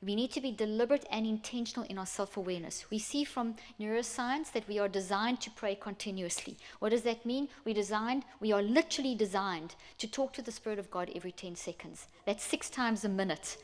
We need to be deliberate and intentional in our self-awareness. We see from neuroscience that we are designed to pray continuously. What does that mean? We are literally designed to talk to the Spirit of God every 10 seconds. That's 6 times a minute.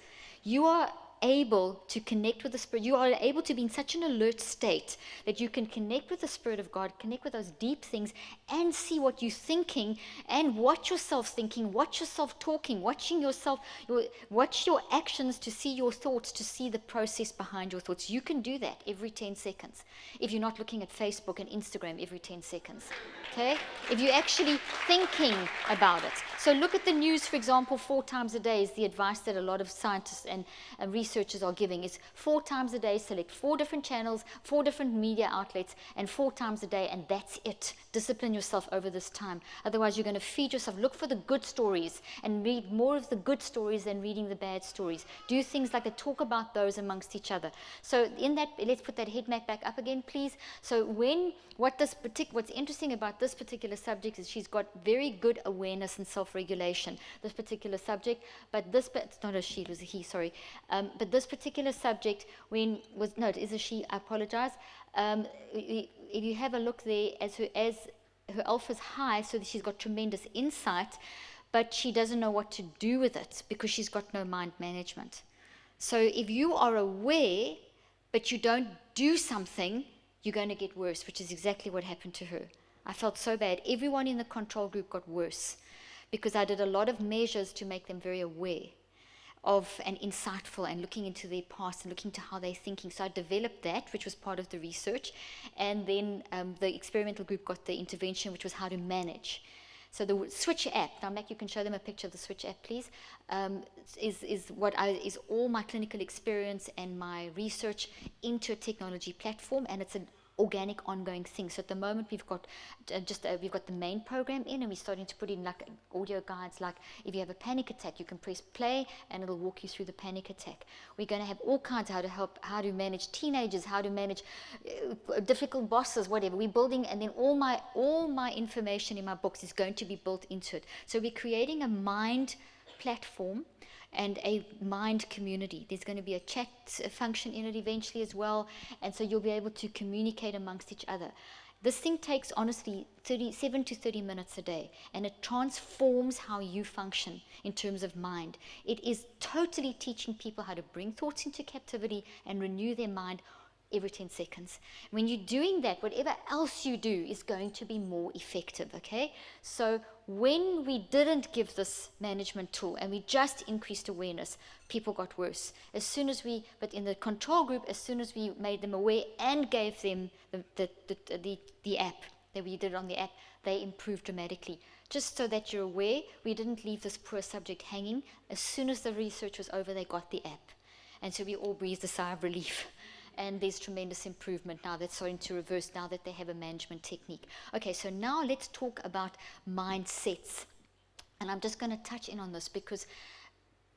You are able to connect with the Spirit. You are able to be in such an alert state that you can connect with the Spirit of God, connect with those deep things, and see what you're thinking, and watch yourself thinking, watch yourself talking, watch your actions to see your thoughts, to see the process behind your thoughts. You can do that every 10 seconds if you're not looking at Facebook and Instagram every 10 seconds. Okay? If you're actually thinking about it. So look at the news, for example, 4 times a day is the advice that a lot of scientists and researchers are giving. Is 4 times a day, select 4 different channels, 4 different media outlets, and 4 times a day, and that's it. Discipline yourself over this time. Otherwise, you're going to feed yourself. Look for the good stories and read more of the good stories than reading the bad stories. Do things like that, talk about those amongst each other. So in that, let's put that head map back up again, please. So what's interesting about this particular subject is she's got very good awareness and self-regulation, this particular subject, it's not a she, it was a he, sorry. But this particular subject, it is a she, I apologize. If you have a look there, as her alpha's high, so that she's got tremendous insight, but she doesn't know what to do with it because she's got no mind management. So if you are aware, but you don't do something, you're going to get worse, which is exactly what happened to her. I felt so bad. Everyone in the control group got worse because I did a lot of measures to make them very aware of and insightful and looking into their past and looking to how they're thinking. So I developed that, which was part of the research. And then the experimental group got the intervention, which was how to manage. So the Switch app, now Mac, you can show them a picture of the Switch app, please, is all my clinical experience and my research into a technology platform, and it's an organic, ongoing thing. So at the moment we've got we've got the main program in, and we're starting to put in like audio guides, like if you have a panic attack, you can press play and it'll walk you through the panic attack. We're going to have all kinds of how to manage teenagers, how to manage difficult bosses, whatever. We're building, and then all my information in my books is going to be built into it. So we're creating a mind platform and a mind community. There's going to be a chat function in it eventually as well, and so you'll be able to communicate amongst each other. This thing takes, honestly, 7 to 30 minutes a day, and it transforms how you function in terms of mind. It is totally teaching people how to bring thoughts into captivity and renew their mind every 10 seconds. When you're doing that, whatever else you do is going to be more effective, okay? So when we didn't give this management tool and we just increased awareness, people got worse. But in the control group, as soon as we made them aware and gave them the app, that we did on the app, they improved dramatically. Just so that you're aware, we didn't leave this poor subject hanging. As soon as the research was over, they got the app. And so we all breathed a sigh of relief. And there's tremendous improvement now. That's starting to reverse now that they have a management technique. Okay, so now let's talk about mindsets. And I'm just going to touch in on this because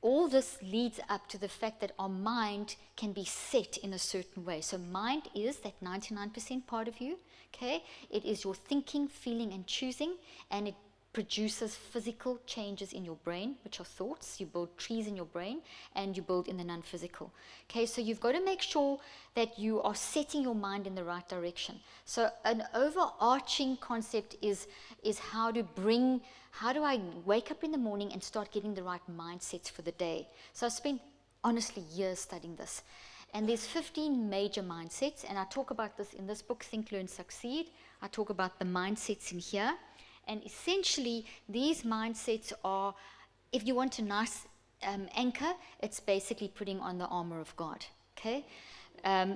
all this leads up to the fact that our mind can be set in a certain way. So mind is that 99% part of you, okay? It is your thinking, feeling, and choosing, and it produces physical changes in your brain, which are thoughts. You build trees in your brain, and you build in the non-physical. Okay, so you've got to make sure that you are setting your mind in the right direction. So an overarching concept is how do I wake up in the morning and start getting the right mindsets for the day. So I spent, honestly, years studying this. And there's 15 major mindsets, and I talk about this in this book, Think, Learn, Succeed. I talk about the mindsets in here. And essentially, these mindsets are, if you want a nice anchor, it's basically putting on the armor of God, okay?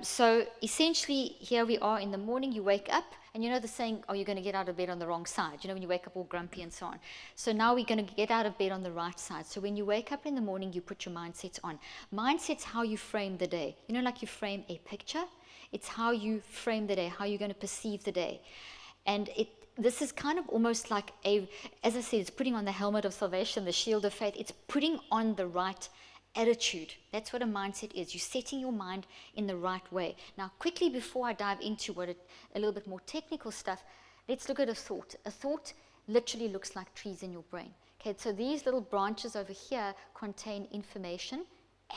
So essentially, here we are in the morning, you wake up, and you know the saying, oh, you're going to get out of bed on the wrong side. You know, when you wake up all grumpy and so on. So now we're going to get out of bed on the right side. So when you wake up in the morning, you put your mindsets on. Mindsets how you frame the day. You know, like you frame a picture? It's how you frame the day, how you're going to perceive the day. And this is kind of almost like as I said, it's putting on the helmet of salvation, the shield of faith. It's putting on the right attitude. That's what a mindset is. You're setting your mind in the right way. Now, quickly before I dive into a little bit more technical stuff, let's look at a thought. A thought literally looks like trees in your brain. Okay, so these little branches over here contain information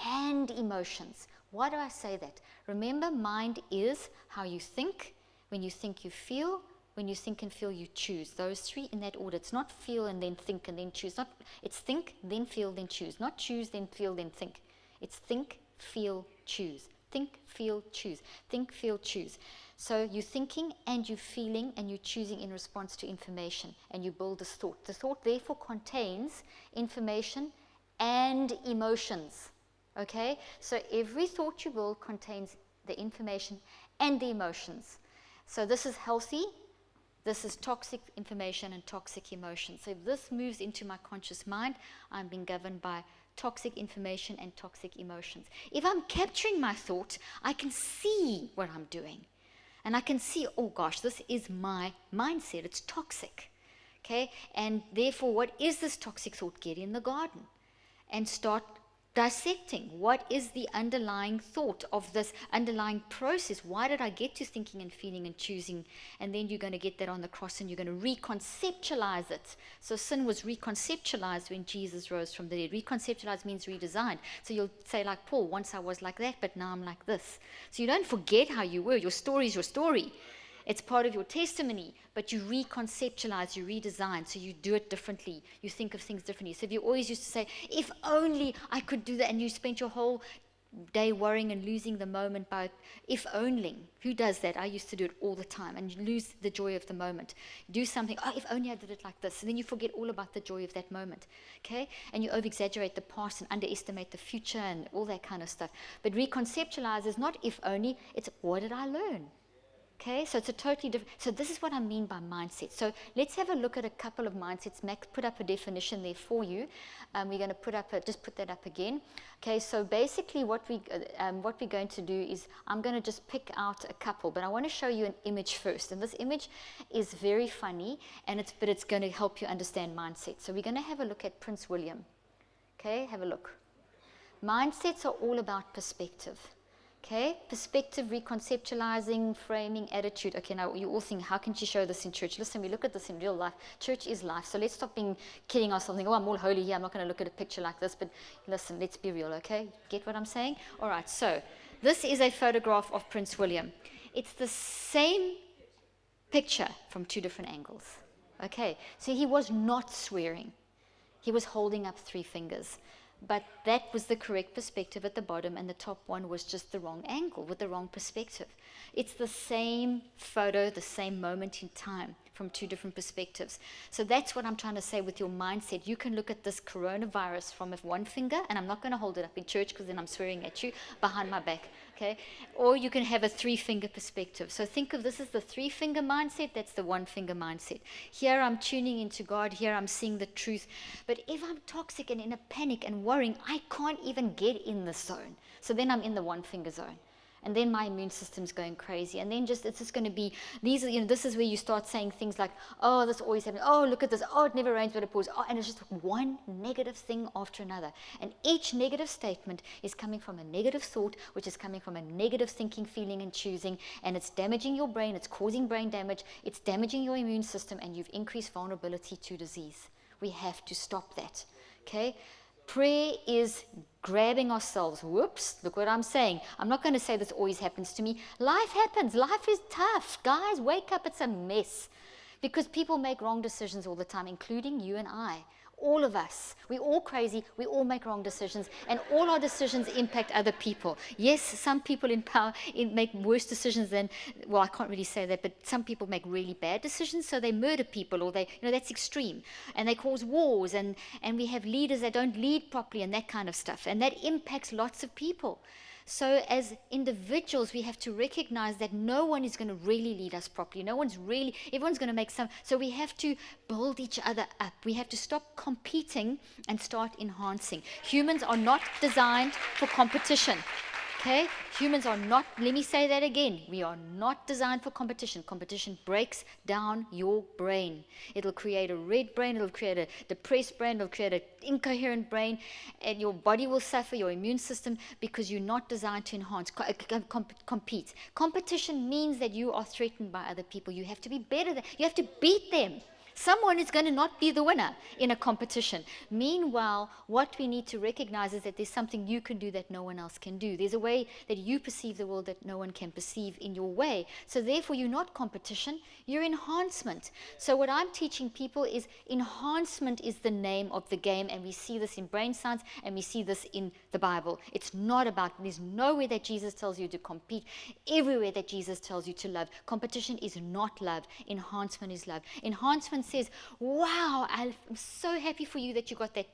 and emotions. Why do I say that? Remember, mind is how you think. When you think, you feel. When you think and feel, you choose. Those three in that order. It's not feel and then think and then choose. It's think, then feel, then choose. Not choose, then feel, then think. It's think, feel, choose. Think, feel, choose. Think, feel, choose. So you're thinking and you're feeling and you're choosing in response to information, and you build this thought. The thought therefore contains information and emotions. Okay? So every thought you build contains the information and the emotions. So this is healthy. This is toxic information and toxic emotion. So if this moves into my conscious mind, I'm being governed by toxic information and toxic emotions. If I'm capturing my thought, I can see what I'm doing. And I can see, oh gosh, this is my mindset. It's toxic. Okay? And therefore, what is this toxic thought? Get in the garden and start dissecting. What is the underlying thought of this underlying process? Why did I get to thinking and feeling and choosing? And then you're going to get that on the cross and you're going to reconceptualize it. So sin was reconceptualized when Jesus rose from the dead. Reconceptualize means redesigned. So you'll say like Paul, once I was like that, but now I'm like this. So you don't forget how you were. Your story is your story. It's part of your testimony, but you reconceptualize, you redesign, so you do it differently. You think of things differently. So if you always used to say, if only I could do that, and you spent your whole day worrying and losing the moment by if only. Who does that? I used to do it all the time, and you lose the joy of the moment. Do something, oh, if only I did it like this, and then you forget all about the joy of that moment, okay? And you over-exaggerate the past and underestimate the future and all that kind of stuff. But reconceptualize is not if only, it's what did I learn? Okay, so it's a totally different, so this is what I mean by mindset. So let's have a look at a couple of mindsets. Max put up a definition there for you. We're going to put that up again. Okay, so basically what we're going to do is I'm going to just pick out a couple, but I want to show you an image first. And this image is very funny, but it's going to help you understand mindset. So we're going to have a look at Prince William. Okay, have a look. Mindsets are all about perspective. Okay, perspective, reconceptualizing, framing, attitude. Okay, now you all think, how can she show this in church? Listen, we look at this in real life. Church is life. So let's stop kidding ourselves. Oh, I'm all holy here. I'm not going to look at a picture like this. But listen, let's be real, okay? Get what I'm saying? All right, so this is a photograph of Prince William. It's the same picture from two different angles. Okay, so he was not swearing. He was holding up 3 fingers. But that was the correct perspective at the bottom, and the top one was just the wrong angle with the wrong perspective. It's the same photo, the same moment in time from 2 different perspectives. So that's what I'm trying to say with your mindset. You can look at this coronavirus from one finger, and I'm not going to hold it up in church because then I'm swearing at you behind my back. Okay? Or you can have a 3-finger perspective. So think of this as the 3-finger mindset, that's the 1-finger mindset. Here I'm tuning into God, here I'm seeing the truth. But if I'm toxic and in a panic and worrying, I can't even get in the zone. So then I'm in the 1-finger zone. And then my immune system's going crazy. And then it's just going to be, this is where you start saying things like, oh, this always happens. Oh, look at this. Oh, it never rains but it pours. Oh, and it's just one negative thing after another. And each negative statement is coming from a negative thought, which is coming from a negative thinking, feeling, and choosing. And it's damaging your brain. It's causing brain damage. It's damaging your immune system. And you've increased vulnerability to disease. We have to stop that. Okay? Prayer is grabbing ourselves. Whoops, look what I'm saying. I'm not going to say this always happens to me. Life happens. Life is tough. Guys, wake up. It's a mess. Because people make wrong decisions all the time, including you and I. All of us. We're all crazy. We all make wrong decisions. And all our decisions impact other people. Yes, some people in power make worse decisions than, well, I can't really say that, but some people make really bad decisions, so they murder people, or that's extreme. And they cause wars, and we have leaders that don't lead properly and that kind of stuff. And that impacts lots of people. So as individuals, we have to recognize that no one is going to really lead us properly. Everyone's going to make so we have to build each other up. We have to stop competing and start enhancing. Humans are not designed for competition. Okay? Humans are not, let me say that again, we are not designed for competition. Competition breaks down your brain. It'll create a red brain, it'll create a depressed brain, it'll create an incoherent brain, and your body will suffer, your immune system, because you're not designed to enhance, compete. Competition means that you are threatened by other people. You have to be better than, you have to beat them. Someone is going to not be the winner in a competition. Meanwhile, what we need to recognize is that there's something you can do that no one else can do. There's a way that you perceive the world that no one can perceive in your way. So therefore, you're not competition, you're enhancement. So what I'm teaching people is enhancement is the name of the game, and we see this in brain science, and we see this in the Bible. It's not about, there's nowhere that Jesus tells you to compete, everywhere that Jesus tells you to love. Competition is not love, enhancement is love. Enhancement says, wow, I'm so happy for you that you got that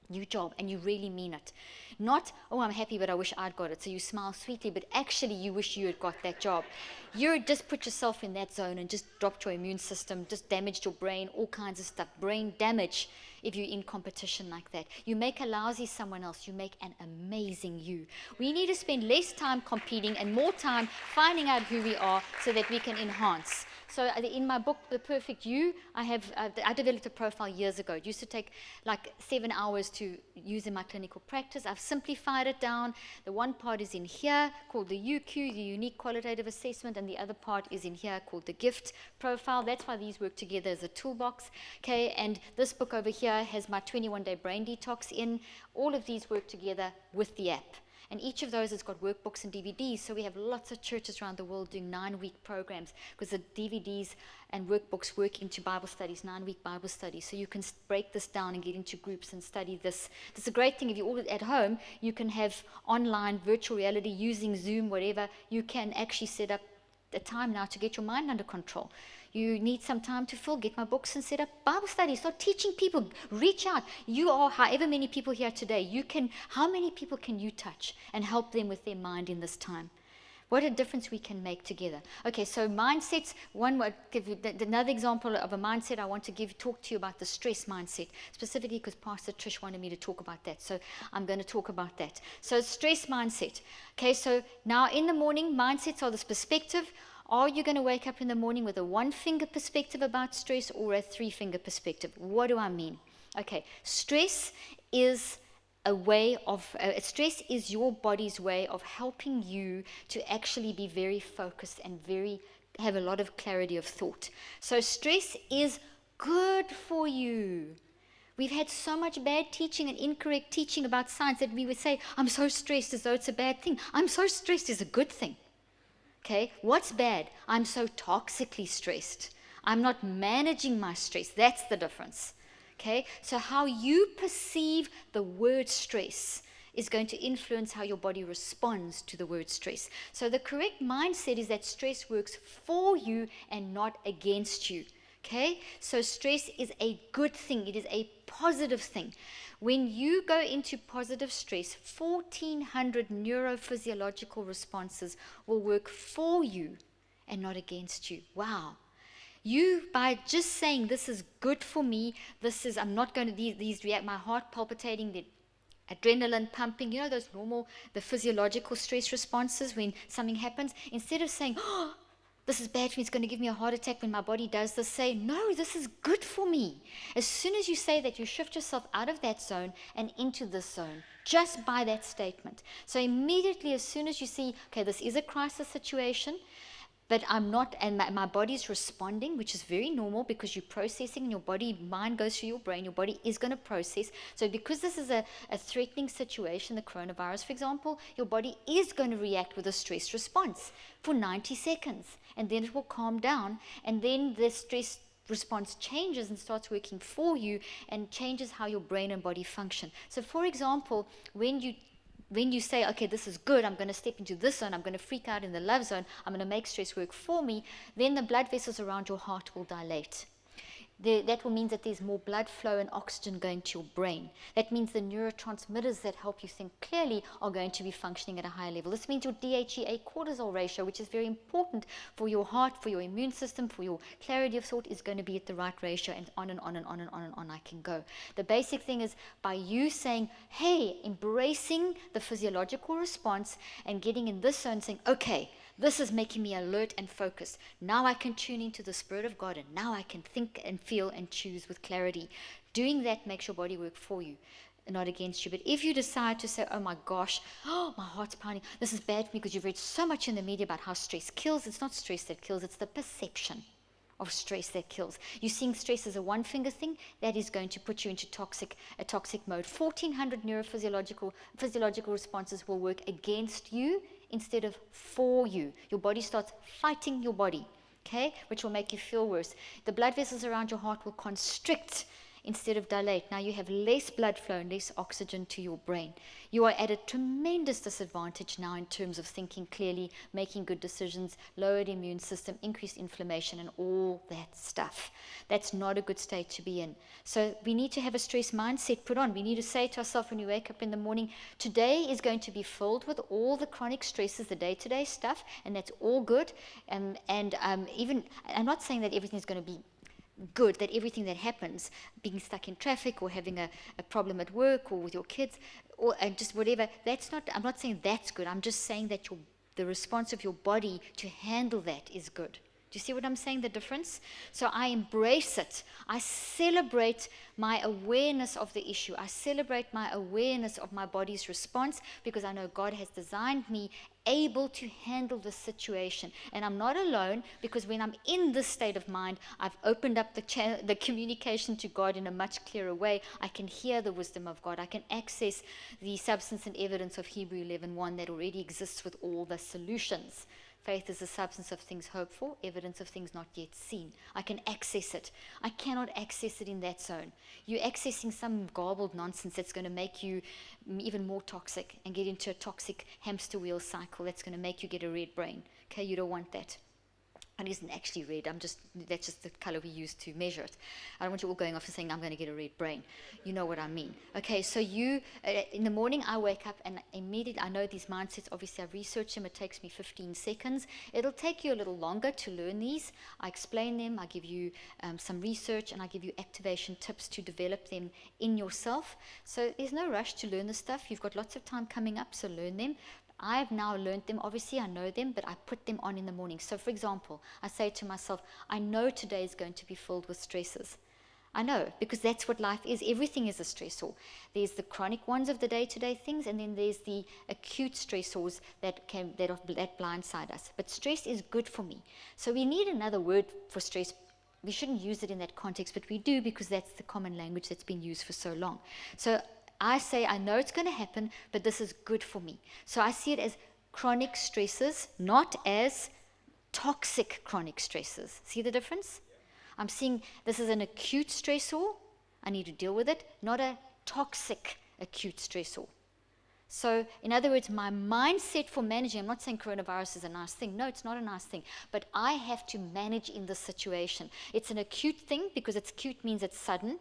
new job, and you really mean it. Not, oh, I'm happy, but I wish I'd got it. So you smile sweetly, but actually you wish you had got that job. You just put yourself in that zone and just dropped your immune system, just damaged your brain, all kinds of stuff, brain damage. If you're in competition like that, you make a lousy someone else, you make an amazing you. We need to spend less time competing and more time finding out who we are so that we can enhance. So in my book, The Perfect You, I developed a profile years ago. It used to take like 7 hours to use in my clinical practice. I've simplified it down. The one part is in here called the UQ, the Unique Qualitative Assessment, and the other part is in here called the Gift Profile. That's why these work together as a toolbox. Okay, and this book over here has my 21-day brain detox in. All of these work together with the app. And each of those has got workbooks and DVDs. So we have lots of churches around the world doing 9-week programs because the DVDs and workbooks work into Bible studies, 9-week Bible studies. So you can break this down and get into groups and study this. This is a great thing. If you're all at home, you can have online virtual reality using Zoom, whatever. You can actually set up a time now to get your mind under control. You need some time to fill, get my books and set up Bible studies. Start teaching people. Reach out. You are however many people here today. How many people can you touch and help them with their mind in this time? What a difference we can make together. Okay, so mindsets. Give you another example of a mindset I want to talk to you about the stress mindset, specifically because Pastor Trish wanted me to talk about that. So I'm going to talk about that. So stress mindset. Okay, so now in the morning, mindsets are this perspective. Are you going to wake up in the morning with a 1-finger perspective about stress or a 3-finger perspective? What do I mean? Okay, stress is stress is your body's way of helping you to actually be very focused and have a lot of clarity of thought. So stress is good for you. We've had so much bad teaching and incorrect teaching about science that we would say, I'm so stressed as though it's a bad thing. I'm so stressed is a good thing. Okay, what's bad? I'm so toxically stressed. I'm not managing my stress. That's the difference. Okay, so how you perceive the word stress is going to influence how your body responds to the word stress. So the correct mindset is that stress works for you and not against you. Okay, so stress is a good thing. It is a positive thing. When you go into positive stress, 1,400 neurophysiological responses will work for you and not against you. Wow. You, by just saying this is good for me, I'm not going to, these react, my heart palpitating, the adrenaline pumping, you know those normal, the physiological stress responses when something happens, instead of saying, oh, this is bad for me, it's going to give me a heart attack when my body does this, say, no, this is good for me. As soon as you say that, you shift yourself out of that zone and into this zone, just by that statement. So immediately, as soon as you see, okay, this is a crisis situation, but I'm not, and my body's responding, which is very normal because you're processing, and your mind goes through your brain, your body is going to process. So because this is a threatening situation, the coronavirus, for example, your body is going to react with a stress response for 90 seconds, and then it will calm down, and then the stress response changes and starts working for you and changes how your brain and body function. So for example, when you say, okay, this is good, I'm going to step into this zone, I'm going to freak out in the love zone, I'm going to make stress work for me, then the blood vessels around your heart will dilate. that will mean that there's more blood flow and oxygen going to your brain. That means the neurotransmitters that help you think clearly are going to be functioning at a higher level. This means your DHEA cortisol ratio, which is very important for your heart, for your immune system, for your clarity of thought, is going to be at the right ratio, and on and on and on and on and on I can go. The basic thing is by you saying, hey, embracing the physiological response and getting in this zone, saying, okay, this is making me alert and focused. Now I can tune into the Spirit of God, and now I can think and feel and choose with clarity. Doing that makes your body work for you, not against you. But if you decide to say, oh my gosh, oh, my heart's pounding, this is bad for me, because you've read so much in the media about how stress kills. It's not stress that kills, it's the perception of stress that kills. You're seeing stress as a one-finger thing, that is going to put you into a toxic mode. 1,400 physiological responses will work against you instead of for you. Your body starts fighting your body, okay, which will make you feel worse. The blood vessels around your heart will constrict instead of dilate. Now you have less blood flow and less oxygen to your brain. You are at a tremendous disadvantage now in terms of thinking clearly, making good decisions, lowered immune system, increased inflammation, and all that stuff. That's not a good state to be in. So we need to have a stress mindset put on. We need to say to ourselves when we wake up in the morning, today is going to be filled with all the chronic stresses, the day-to-day stuff, and that's all good. Even I'm not saying that everything is going to be good, that everything that happens, being stuck in traffic or having a problem at work or with your kids or just whatever, I'm not saying that's good. I'm just saying that the response of your body to handle that is good. Do you see what I'm saying, the difference? So I embrace it. I celebrate my awareness of the issue. I celebrate my awareness of my body's response, because I know God has designed me able to handle the situation. And I'm not alone, because when I'm in this state of mind, I've opened up the communication to God in a much clearer way. I can hear the wisdom of God. I can access the substance and evidence of Hebrews 11:1 that already exists with all the solutions. Faith is the substance of things hoped for, evidence of things not yet seen. I can access it. I cannot access it in that zone. You're accessing some garbled nonsense that's going to make you even more toxic and get into a toxic hamster wheel cycle that's going to make you get a red brain. Okay, you don't want that. It isn't actually red. That's just the color we use to measure it. I don't want you all going off and saying, I'm going to get a red brain. You know what I mean. Okay, so in the morning I wake up and immediately, I know these mindsets, obviously I've researched them. It takes me 15 seconds. It'll take you a little longer to learn these. I explain them, I give you some research, and I give you activation tips to develop them in yourself. So there's no rush to learn this stuff. You've got lots of time coming up, so learn them. I've now learned them. Obviously, I know them, but I put them on in the morning. So, for example, I say to myself, I know today is going to be filled with stresses. I know, because that's what life is. Everything is a stressor. There's the chronic ones of the day-to-day things, and then there's the acute stressors that blindside us. But stress is good for me. So we need another word for stress. We shouldn't use it in that context, but we do, because that's the common language that's been used for so long. So I say, I know it's going to happen, but this is good for me. So I see it as chronic stresses, not as toxic chronic stresses. See the difference? I'm seeing this is an acute stressor. I need to deal with it, not a toxic acute stressor. So, in other words, my mindset for managing, I'm not saying coronavirus is a nice thing. No, it's not a nice thing. But I have to manage in this situation. It's an acute thing, because it's acute means it's sudden,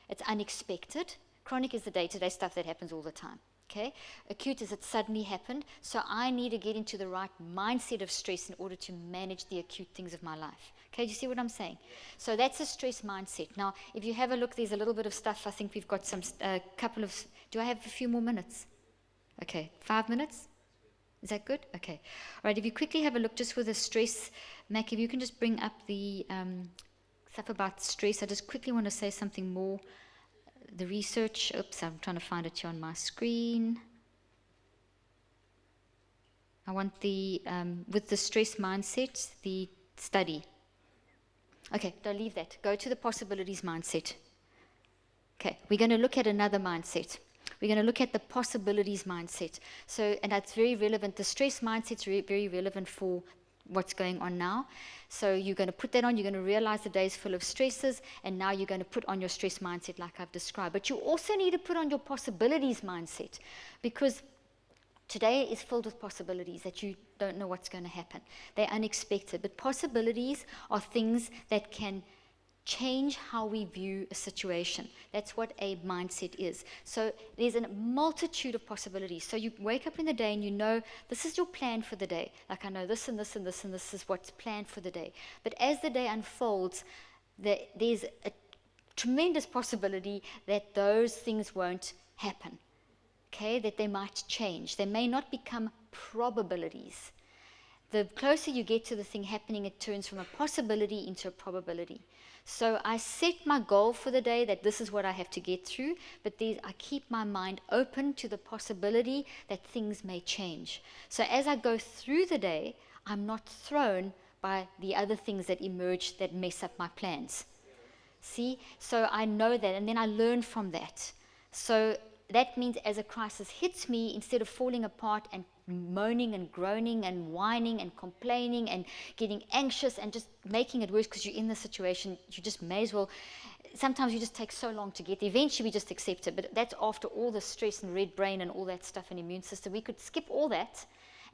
it's unexpected. Chronic is the day-to-day stuff that happens all the time. Okay? Acute is it suddenly happened. So I need to get into the right mindset of stress in order to manage the acute things of my life. Okay, do you see what I'm saying? So that's a stress mindset. Now, if you have a look, there's a little bit of stuff. I think we've got do I have a few more minutes? Okay, 5 minutes? Is that good? Okay. All right, if you quickly have a look just with the stress, Mac, if you can just bring up the stuff about stress. I just quickly want to say something more. The research, I'm trying to find it here on my screen. I want with the stress mindset, the study. Okay, don't leave that. Go to the possibilities mindset. Okay, we're going to look at another mindset. We're going to look at the possibilities mindset. So, and that's very relevant. The stress mindset's very relevant for what's going on now. So you're going to put that on, you're going to realize the day is full of stresses, and now you're going to put on your stress mindset like I've described. But you also need to put on your possibilities mindset, because today is filled with possibilities that you don't know what's going to happen. They're unexpected, but possibilities are things that can change how we view a situation. That's what a mindset is. So there's a multitude of possibilities. So you wake up in the day and you know this is your plan for the day. Like, I know this and this and this and this is what's planned for the day. But as the day unfolds, there's a tremendous possibility that those things won't happen. Okay, that they might change. They may not become probabilities. The closer you get to the thing happening, it turns from a possibility into a probability. So I set my goal for the day that this is what I have to get through, but I keep my mind open to the possibility that things may change. So as I go through the day, I'm not thrown by the other things that emerge that mess up my plans. See? So I know that, and then I learn from that. So that means as a crisis hits me, instead of falling apart and moaning and groaning and whining and complaining and getting anxious and just making it worse because you're in the situation, you just may as well. Sometimes you just take so long to get there. Eventually we just accept it, but that's after all the stress and red brain and all that stuff and immune system. We could skip all that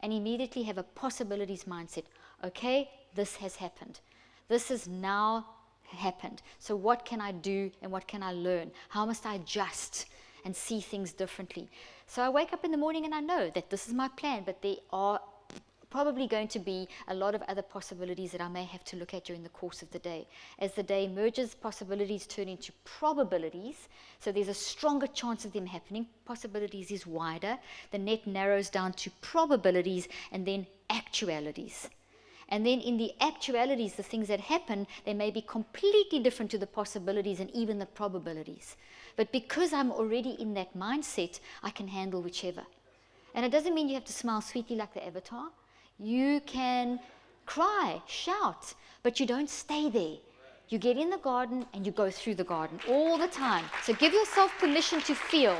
and immediately have a possibilities mindset. Okay, this has happened. This has now happened. So what can I do and what can I learn? How must I adjust and see things differently? So I wake up in the morning and I know that this is my plan, but there are probably going to be a lot of other possibilities that I may have to look at during the course of the day. As the day emerges, possibilities turn into probabilities, so there's a stronger chance of them happening. Possibilities is wider. The net narrows down to probabilities and then actualities. And then in the actualities, the things that happen, they may be completely different to the possibilities and even the probabilities. But because I'm already in that mindset, I can handle whichever. And it doesn't mean you have to smile sweetly like the avatar. You can cry, shout, but you don't stay there. You get in the garden and you go through the garden all the time. So give yourself permission to feel.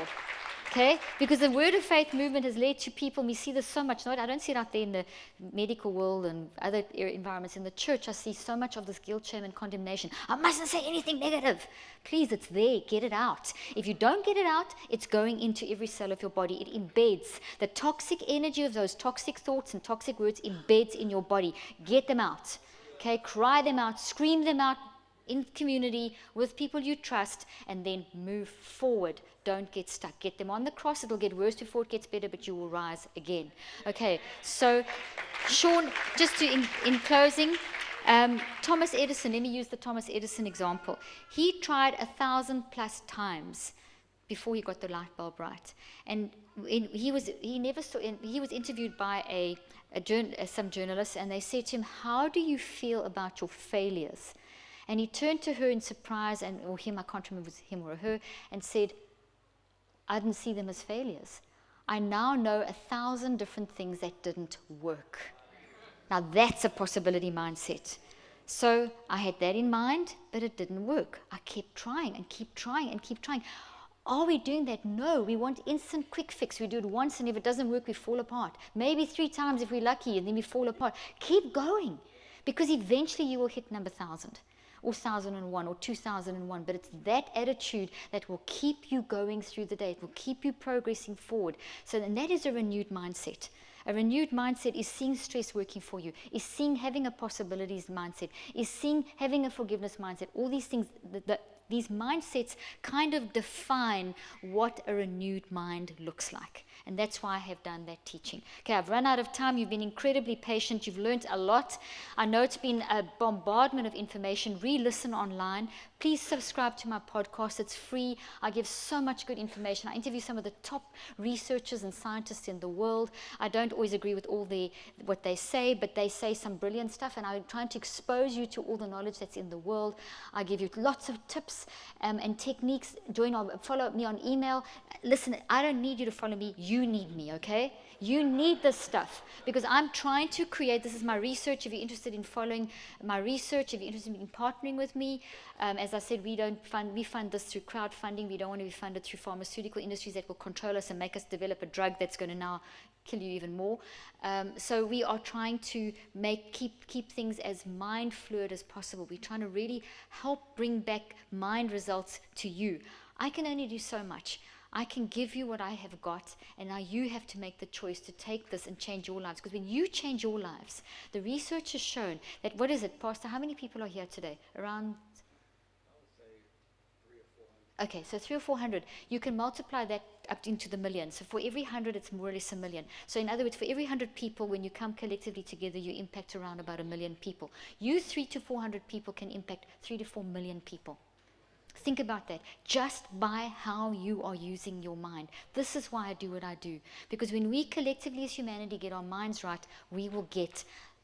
Okay? Because the Word of Faith movement has led to people, we see this so much. I don't see it out there in the medical world and other environments. In the church, I see so much of this guilt, shame, and condemnation. I mustn't say anything negative. Please, it's there. Get it out. If you don't get it out, it's going into every cell of your body. It embeds. The toxic energy of those toxic thoughts and toxic words embeds in your body. Get them out. Okay? Cry them out. Scream them out in community with people you trust, and then move forward. Don't get stuck. Get them on the cross. It'll get worse before it gets better, but you will rise again. Okay, so Sean, just in closing, Thomas Edison, let me use the Thomas Edison example. He tried 1,000+ times before he got the light bulb right. And he was interviewed by some journalists, and they said to him, "How do you feel about your failures?" And he turned to her in surprise, or him, I can't remember if it was him or her, and said, "I didn't see them as failures. I now know 1,000 different things that didn't work." Now that's a possibility mindset. So I had that in mind, but it didn't work. I kept trying and keep trying and keep trying. Are we doing that? No, we want instant quick fix. We do it once, and if it doesn't work, we fall apart. Maybe 3 times if we're lucky, and then we fall apart. Keep going, because eventually you will hit number 1,000. Or 1,001 or 2,001, but it's that attitude that will keep you going through the day. It will keep you progressing forward. So then that is a renewed mindset. A renewed mindset is seeing stress working for you, is seeing having a possibilities mindset, is seeing having a forgiveness mindset. All these things, these mindsets kind of define what a renewed mind looks like. And that's why I have done that teaching. Okay, I've run out of time. You've been incredibly patient. You've learned a lot. I know it's been a bombardment of information. Re-listen online. Please subscribe to my podcast. It's free. I give so much good information. I interview some of the top researchers and scientists in the world. I don't always agree with all what they say, but they say some brilliant stuff, and I'm trying to expose you to all the knowledge that's in the world. I give you lots of tips and techniques. Follow me on email. Listen, I don't need you to follow me. You need me, okay? You need this stuff, because I'm trying to create, this is my research. If you're interested in following my research, if you're interested in partnering with me, as I said, we fund this through crowdfunding. We don't want to be funded through pharmaceutical industries that will control us and make us develop a drug that's going to now kill you even more. So we are trying to keep things as mind fluid as possible. We're trying to really help bring back mind results to you. I can only do so much. I can give you what I have got, and now you have to make the choice to take this and change your lives. Because when you change your lives, the research has shown that, what is it, Pastor, how many people are here today? Around Okay, so 300 or 400, you can multiply that up into the million. So for every 100, it's more or less a million. So in other words, for every 100 people, when you come collectively together, you impact around about 1 million people. You 300 to 400 people can impact 3 to 4 million people. Think about that, just by how you are using your mind. This is why I do what I do. Because when we collectively as humanity get our minds right, we will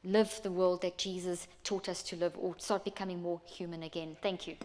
live the world that Jesus taught us to live, or start becoming more human again. Thank you.